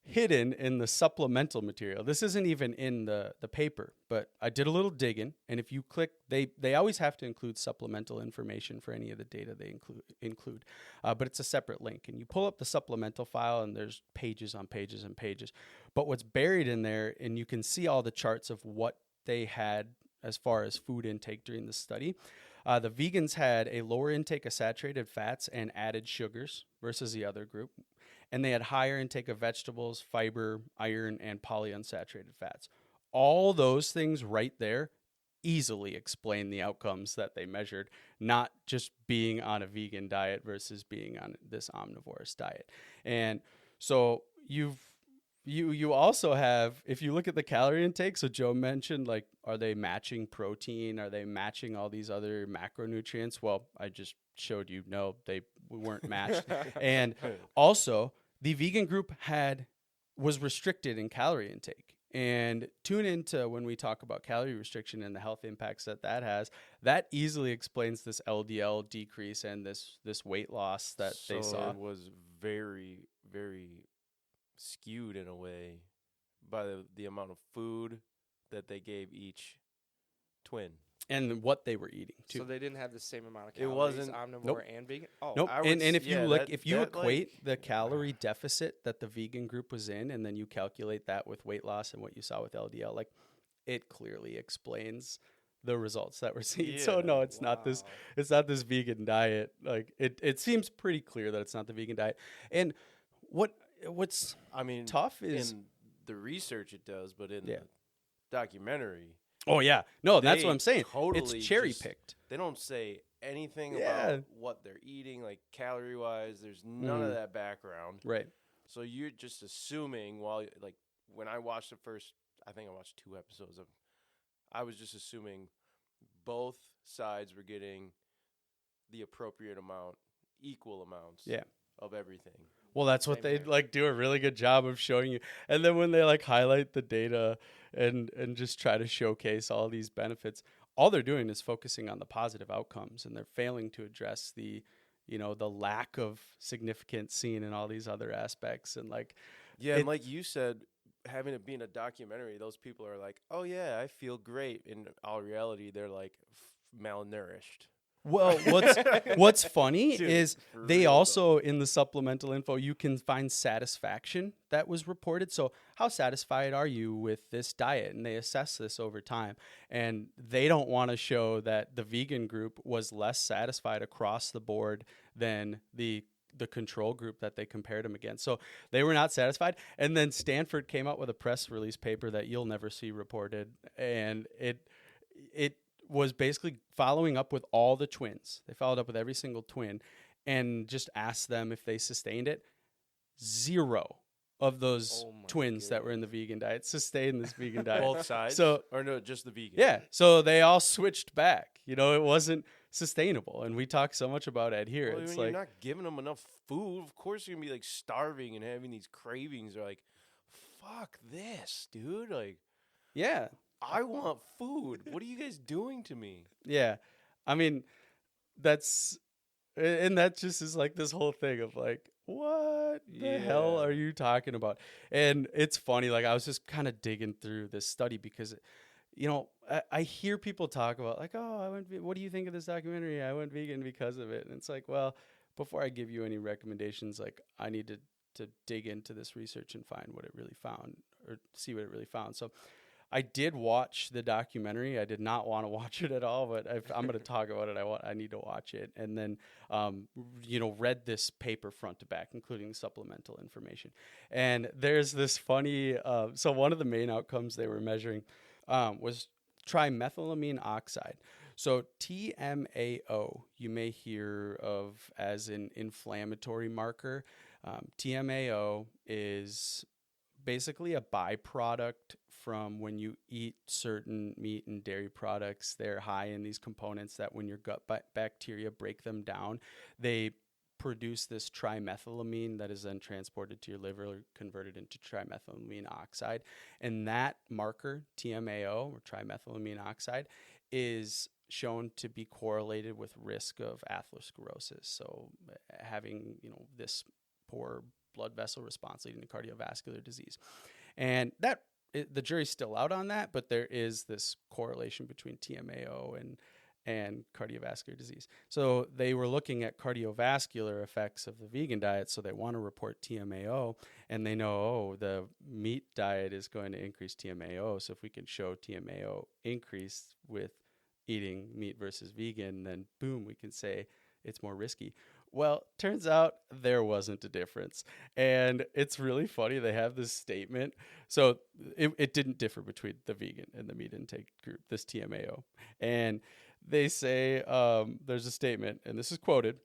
hidden in the supplemental material, this isn't even in the paper, but I did a little digging, and if you click, they always have to include supplemental information for any of the data they include, but it's a separate link, and you pull up the supplemental file, and there's pages on pages and pages. But what's buried in there, and you can see all the charts of what they had as far as food intake during the study. The vegans had a lower intake of saturated fats and added sugars versus the other group. And they had higher intake of vegetables, fiber, iron, and polyunsaturated fats. All those things right there easily explain the outcomes that they measured, not just being on a vegan diet versus being on this omnivorous diet. And so you also have, if you look at the calorie intake, so Joe mentioned, like, are they matching protein? Are they matching all these other macronutrients? Well, I just showed you, no, they weren't matched. And also, the vegan group was restricted in calorie intake. And tune into when we talk about calorie restriction and the health impacts that has. That easily explains this LDL decrease and this weight loss that they saw. It was very, very skewed in a way by the amount of food that they gave each twin. And what they were eating too. So they didn't have the same amount of It calories, wasn't- omnivore Nope. and vegan? Oh, Nope. And if you look, if you that, equate like, the calorie deficit that the vegan group was in, and then you calculate that with weight loss and what you saw with LDL, like, it clearly explains the results that we're seeing. So no, it's not this vegan diet. Like, it seems pretty clear that it's not the vegan diet. And what's tough is in the research it does, but in Yeah. the documentary, oh yeah, no, that's they what I'm saying. totally It's cherry just- picked. they don't say anything Yeah. about what they're eating, like calorie wise. There's none of that background. Right. So you're just assuming when I watched I think I watched 2 episodes I was just assuming both sides were getting the appropriate amount, equal amounts Yeah. of everything. Well, that's what they do a really good job of showing you. And then when they highlight the data and just try to showcase all these benefits, all they're doing is focusing on the positive outcomes, and they're failing to address the lack of significance seen in all these other aspects. And and like you said, having it being a documentary, those people are like, "Oh yeah, I feel great." In all reality, they're malnourished. Well, what's funny Dude, is for they real, also, in the supplemental info, you can find satisfaction that was reported. So how satisfied are you with this diet? And they assess this over time. And they don't want to show that the vegan group was less satisfied across the board than the control group that they compared them against. So they were not satisfied. And then Stanford came out with a press release paper that you'll never see reported. And it was basically following up with all the twins. They followed up with every single twin and just asked them if they sustained it. 0 of those twins that were in the vegan diet sustained this vegan diet. Both sides? So, or no, just the vegan? yeah. So they all switched back. It wasn't sustainable. And we talk so much about adherence. Well, when you're not giving them enough food, of course you're going to be starving and having these cravings. They're like, fuck this, dude. Yeah. I want food. What are you guys doing to me? Yeah. I mean, that just is this whole thing of what the hell are you talking about? And it's funny. I was just kind of digging through this study because, I hear people talk about what do you think of this documentary? I went vegan because of it. And it's well, before I give you any recommendations, I need to dig into this research and find what it really found or see what it really found. So I did watch the documentary. I did not want to watch it at all, but if I'm going to talk about it, I need to watch it. And then, read this paper front to back, including supplemental information. And there's this funny, so one of the main outcomes they were measuring was trimethylamine oxide. So TMAO, you may hear of as an inflammatory marker. TMAO is basically a byproduct from when you eat certain meat and dairy products. They're high in these components that when your gut bacteria break them down, they produce this trimethylamine that is then transported to your liver, converted into trimethylamine oxide. And that marker, TMAO, or trimethylamine oxide, is shown to be correlated with risk of atherosclerosis. So having, this poor blood vessel response leading to cardiovascular disease. And the jury's still out on that, but there is this correlation between TMAO and cardiovascular disease. So they were looking at cardiovascular effects of the vegan diet, so they want to report TMAO, and they know, the meat diet is going to increase TMAO. So if we can show TMAO increase with eating meat versus vegan, then boom, we can say it's more risky. Well, turns out there wasn't a difference. And it's really funny. They have this statement. So it didn't differ between the vegan and the meat intake group, this TMAO. And they say, there's a statement, and this is quoted: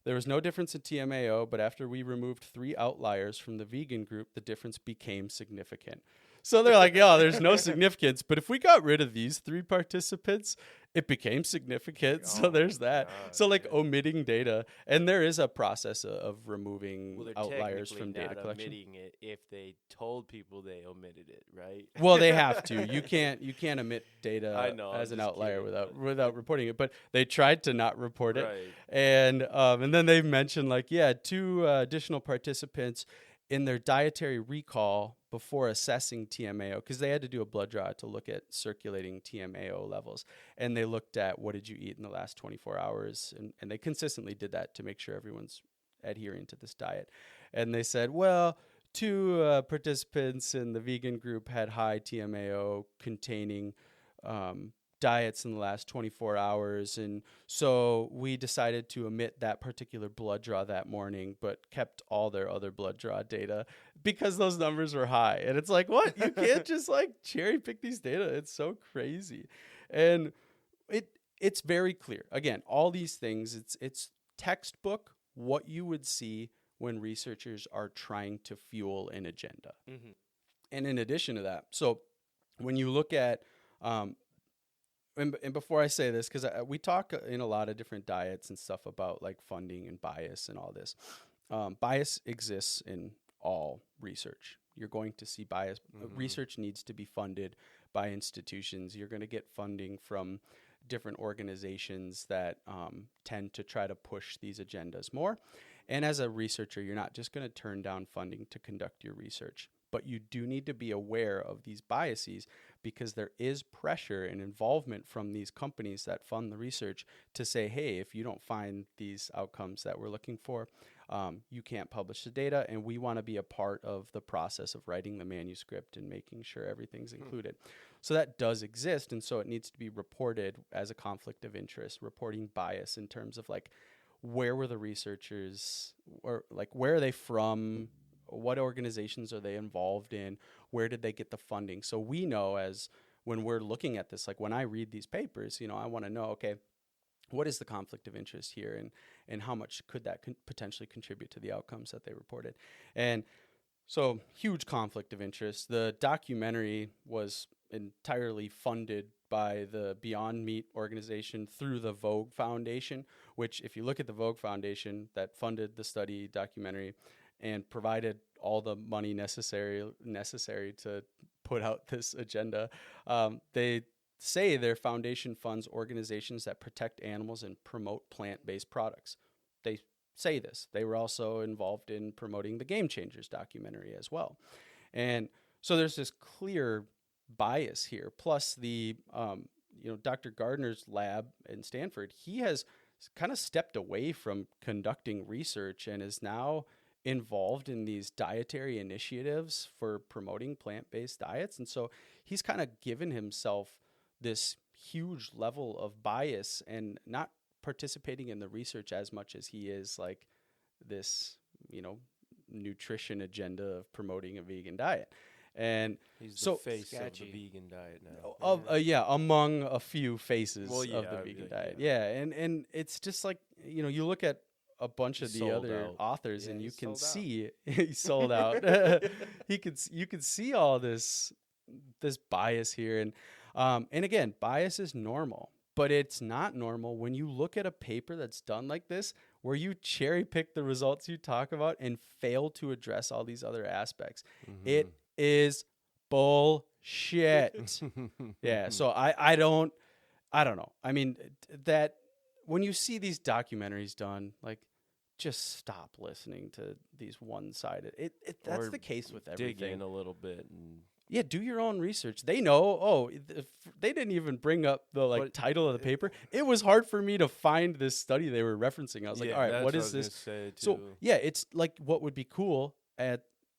"There was no difference in TMAO, but after we removed 3 outliers from the vegan group, the difference became significant." So they're like, yeah, there's no significance. But if we got rid of these 3 participants, it became significant. So there's that. God, So omitting data. And there is a process of removing outliers from data not collection. Omitting it if they told people they omitted it, right? Well, they have to. You can't omit data I know, as I'm an just outlier kidding, without reporting it. But they tried to not report it. Right. And then they mentioned 2 additional participants in their dietary recall before assessing TMAO, because they had to do a blood draw to look at circulating TMAO levels. And they looked at, what did you eat in the last 24 hours? And they consistently did that to make sure everyone's adhering to this diet. And they said, well, 2 participants in the vegan group had high TMAO containing diets in the last 24 hours. And so we decided to omit that particular blood draw that morning, but kept all their other blood draw data because those numbers were high. And it's like, what? You can't just cherry pick these data. It's so crazy. And it's very clear. Again, all these things, it's textbook what you would see when researchers are trying to fuel an agenda. Mm-hmm. And in addition to that, so when you look at and before I say this, because we talk in a lot of different diets and stuff about funding and bias and all this. Bias exists in all research. You're going to see bias. Mm-hmm. Research needs to be funded by institutions. You're going to get funding from different organizations that tend to try to push these agendas more. And as a researcher, you're not just going to turn down funding to conduct your research. But you do need to be aware of these biases, because there is pressure and involvement from these companies that fund the research to say, hey, if you don't find these outcomes that we're looking for, you can't publish the data, and we want to be a part of the process of writing the manuscript and making sure everything's included. So that does exist, and so it needs to be reported as a conflict of interest, reporting bias in terms of where were the researchers, or where are they from? What organizations are they involved in? Where did they get the funding? So we know, as when we're looking at this, when I read these papers, I want to know, okay, what is the conflict of interest here, and how much could that potentially contribute to the outcomes that they reported? And so huge conflict of interest. The documentary was entirely funded by the Beyond Meat organization through the Vogue Foundation, which, if you look at the Vogue Foundation that funded the study documentary and provided all the money necessary to put out this agenda, they say their foundation funds organizations that protect animals and promote plant-based products. They say this. They were also involved in promoting the Game Changers documentary as well. And so there's this clear bias here. Plus the, Dr. Gardner's lab in Stanford, he has kind of stepped away from conducting research and is now involved in these dietary initiatives for promoting plant-based diets. And so he's kind of given himself this huge level of bias and not participating in the research as much as he is this, nutrition agenda of promoting a vegan diet. And he's so the face of the vegan diet now. Among a few faces of the vegan really, diet. Yeah. And it's just you look at a bunch of the other authors, and you can see he sold out. You can see all this bias here, and again, bias is normal, but it's not normal when you look at a paper that's done like this, where you cherry pick the results you talk about and fail to address all these other aspects. It is bullshit. Yeah. So I don't know. I mean, that when you see these documentaries done, like, just stop listening to these one-sided. That's the case with everything. Dig in a little bit and yeah, do your own research. They know. Oh, they didn't even bring up the title of the paper. It was hard for me to find this study they were referencing. I was like, all right, what is this? So yeah, it's like what would be cool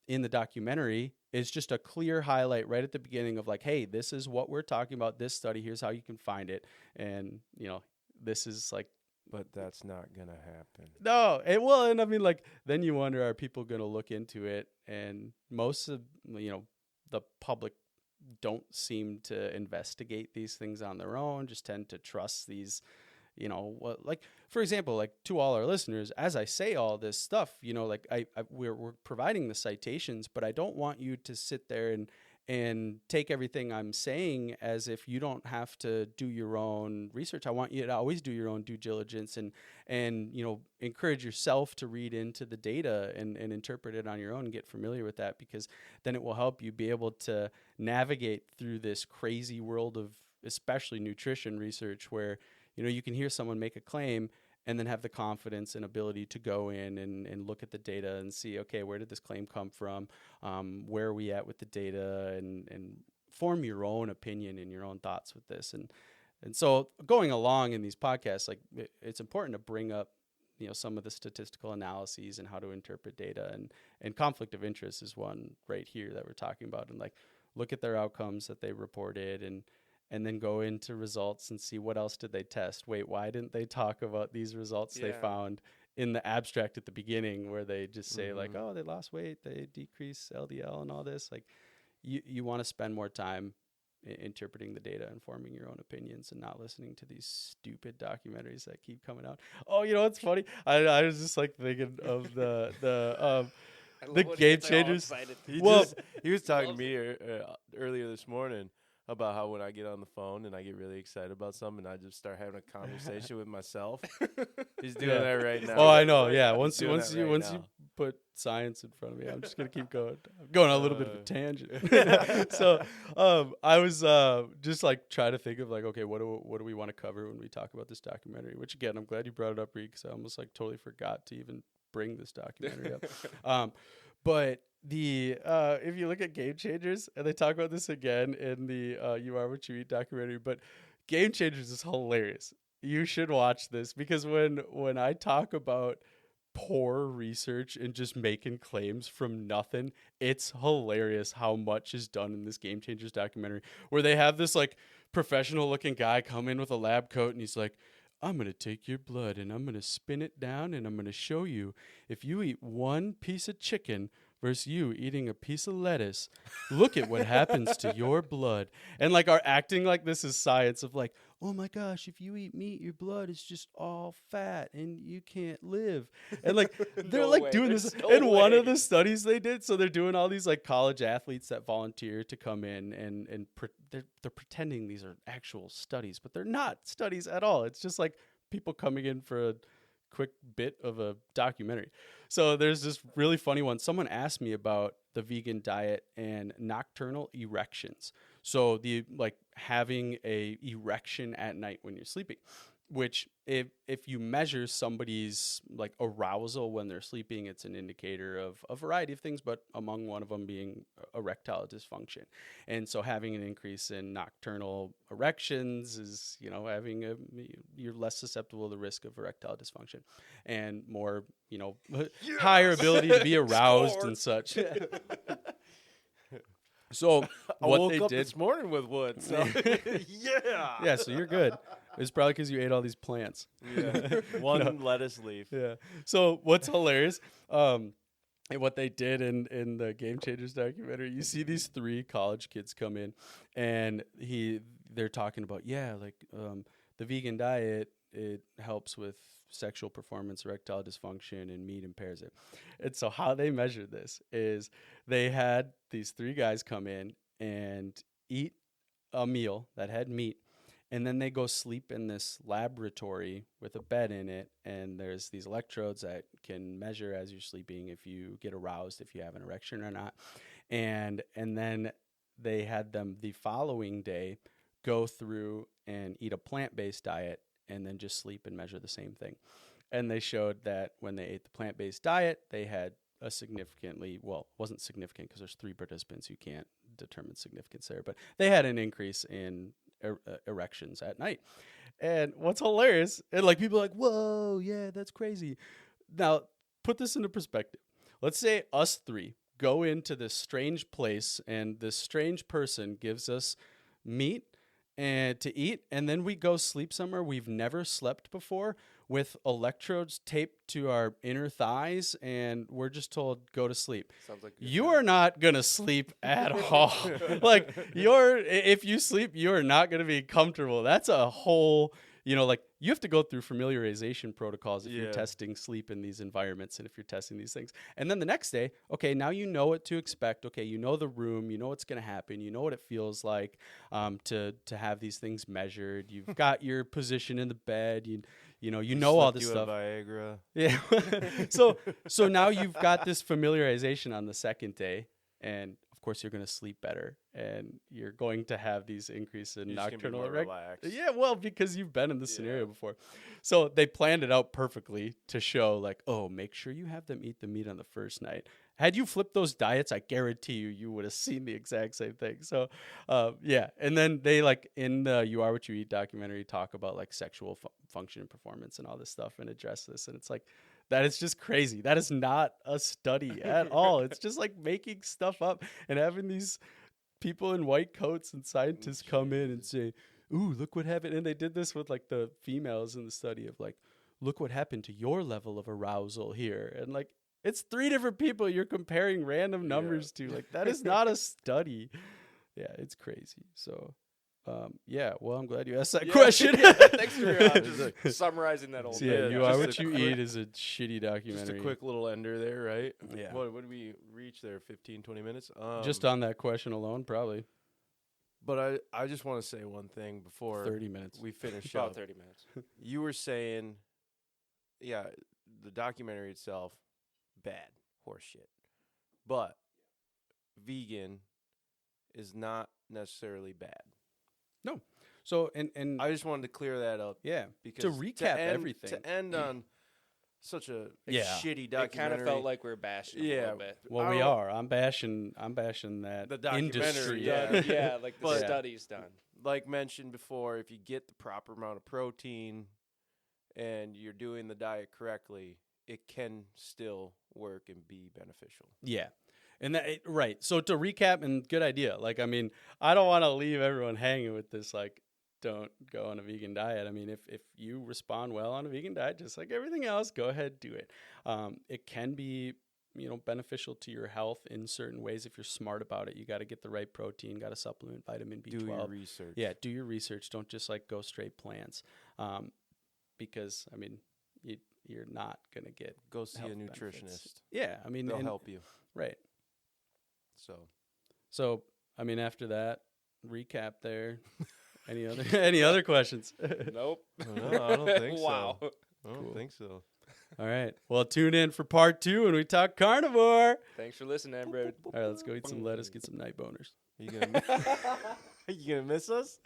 in the documentary is just a clear highlight right at the beginning of like, hey, this is what we're talking about. This study, here's how you can find it, and this is like. But that's not gonna happen. No, and I mean, like, then you wonder, are people gonna look into it? And most of the public don't seem to investigate these things on their own. Just tend to trust these, like, for example, like, to all our listeners, as I say all this stuff, like we're providing the citations, but I don't want you to sit there and take everything I'm saying as if you don't have to do your own research. I want you to always do your own due diligence and encourage yourself to read into the data and interpret it on your own and get familiar with that, because then it will help you be able to navigate through this crazy world of especially nutrition research where, you can hear someone make a claim and then have the confidence and ability to go in and look at the data and see, okay, where did this claim come from? Where are we at with the data? And form your own opinion and your own thoughts with this. And so going along in these podcasts, like, it's important to bring up, some of the statistical analyses and how to interpret data. And conflict of interest is one right here that we're talking about. And, like, look at their outcomes that they reported and then go into results and see what else did they test. Wait, why didn't they talk about these results they found in the abstract at the beginning, where they just say like, oh, they lost weight, they decrease LDL and all this. Like, you want to spend more time interpreting the data and forming your own opinions and not listening to these stupid documentaries that keep coming out. Oh, what's funny? I was just like thinking of the Game Changers. He was talking to me earlier this morning about how when I get on the phone and I get really excited about something, I just start having a conversation with myself. He's doing that right now. Oh, I know. Yeah. Once you put science in front of me, I'm just gonna keep going. I'm going on a little bit of a tangent. So I was just like trying to think of like, okay, what do we want to cover when we talk about this documentary? Which, again, I'm glad you brought it up, Reed, because I almost like totally forgot to even bring this documentary up. But if you look at Game Changers, and they talk about this again in the You Are What You Eat documentary, but Game Changers is hilarious. You should watch this, because when I talk about poor research and just making claims from nothing, it's hilarious how much is done in this Game Changers documentary, where they have this like professional looking guy come in with a lab coat and he's like, I'm going to take your blood and I'm going to spin it down and I'm going to show you if you eat one piece of chicken versus you eating a piece of lettuce, look at what happens to your blood. And like are acting like this is science of like, oh my gosh, if you eat meat, your blood is just all fat and you can't live. And like they're doing this. And one of the studies they did, so they're doing all these like college athletes that volunteer to come in and they're pretending these are actual studies, but they're not studies at all. It's just like people coming in for a quick bit of a documentary. So there's this really funny one. Someone asked me about the vegan diet and nocturnal erections. So the like having a erection at night when you're sleeping, which if you measure somebody's like arousal when they're sleeping, it's an indicator of a variety of things, but among one of them being erectile dysfunction. And so having an increase in nocturnal erections is, you're less susceptible to the risk of erectile dysfunction and more, higher ability to be aroused and such. So I what woke they up did this morning with one. So yeah, so you're good. It's probably because you ate all these plants. Yeah. One lettuce leaf. Yeah. So what's hilarious, and what they did in the Game Changers documentary, you see these 3 college kids come in, and they're talking about the vegan diet, it helps with sexual performance, erectile dysfunction, and meat impairs it. And so how they measured this is they had these 3 guys come in and eat a meal that had meat, And then they go sleep in this laboratory with a bed in it, and there's these electrodes that can measure as you're sleeping if you get aroused, if you have an erection or not. And then they had them the following day go through and eat a plant-based diet and then just sleep and measure the same thing. And they showed that when they ate the plant-based diet, they had a significantly, well, wasn't significant because there's 3 participants, you can't determine significance there, but they had an increase in erections at night. And what's hilarious, and like people are like, whoa, yeah, that's crazy. Now, put this into perspective. Let's say us 3 go into this strange place and this strange person gives us meat and to eat, and then we go sleep somewhere we've never slept before with electrodes taped to our inner thighs, and we're just told, go to sleep. Sounds like you are not going to sleep at all. Like, if you sleep, you're not going to be comfortable. That's a whole, like, you have to go through familiarization protocols if you're testing sleep in these environments and if you're testing these things. And then the next day, okay, now you know what to expect. Okay, you know the room, you know what's going to happen, you know what it feels like to have these things measured. You've got your position in the bed, you know all this stuff. Viagra. Yeah. So now you've got this familiarization on the second day, and of course you're going to sleep better, and you're going to have these increase in nocturnal erections. Yeah, well, because you've been in this scenario before. So they planned it out perfectly to show, like, oh, make sure you have them eat the meat on the first night. Had you flipped those diets, I guarantee you would have seen the exact same thing. So, yeah. And then they, like, in the You Are What You Eat documentary, talk about, like, sexual function and performance and all this stuff and address this. And it's like, that is just crazy. That is not a study at all. It's just, like, making stuff up and having these people in white coats and scientists come in and say, ooh, look what happened. And they did this with, like, the females in the study of, like, look what happened to your level of arousal here. And, like, it's 3 different people you're comparing random numbers to. Like, that is not a study. Yeah, it's crazy. So, well, I'm glad you asked that question. Thanks for just summarizing that whole thing. Yeah, You Are What You Eat is a shitty documentary. Just a quick little ender there, right? Yeah. What did we reach there? 15, 20 minutes? Just on that question alone, probably. But I just want to say one thing before 30 minutes. We finish about up. 30 minutes. You were saying, the documentary itself, bad horseshit, but vegan is not necessarily bad. No. So and I just wanted to clear that up. Yeah, because to recap everything. To end on such a shitty documentary. It kind of felt like we were bashing a little bit. Well, we are. I'm bashing that the industry. Yeah, like the studies done. Like mentioned before, if you get the proper amount of protein and you're doing the diet correctly, it can still work and be beneficial. Yeah. And right. So to recap, and good idea. Like, I mean, I don't want to leave everyone hanging with this, like, don't go on a vegan diet. I mean, if you respond well on a vegan diet, just like everything else, go ahead, do it. It can be, beneficial to your health in certain ways if you're smart about it. You got to get the right protein, got to supplement vitamin B12. Do your research. Yeah, do your research. Don't just, like, go straight plants. Because, I mean, you're not going to get go see a nutritionist. Benefits. Yeah, I mean, they'll help you. Right. So I mean, after that recap there, any other questions? Nope. No, I don't think wow. so. I don't think so. All right. Well, tune in for part 2 when we talk carnivore. Thanks for listening, bro. All right, let's go eat some lettuce, get some night boners. You gonna miss us?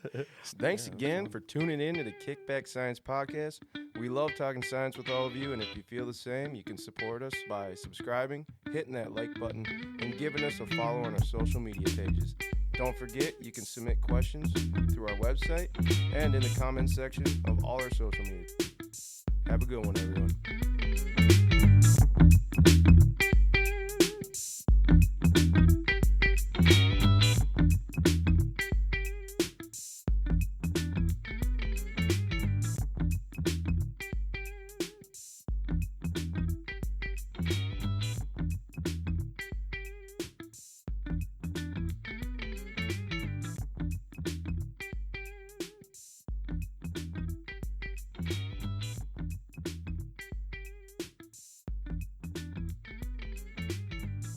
Thanks again for tuning in to the Kickback Science Podcast. We love talking science with all of you, and if you feel the same, you can support us by subscribing, hitting that like button, and giving us a follow on our social media pages. Don't forget, you can submit questions through our website and in the comments section of all our social media. Have a good one, everyone.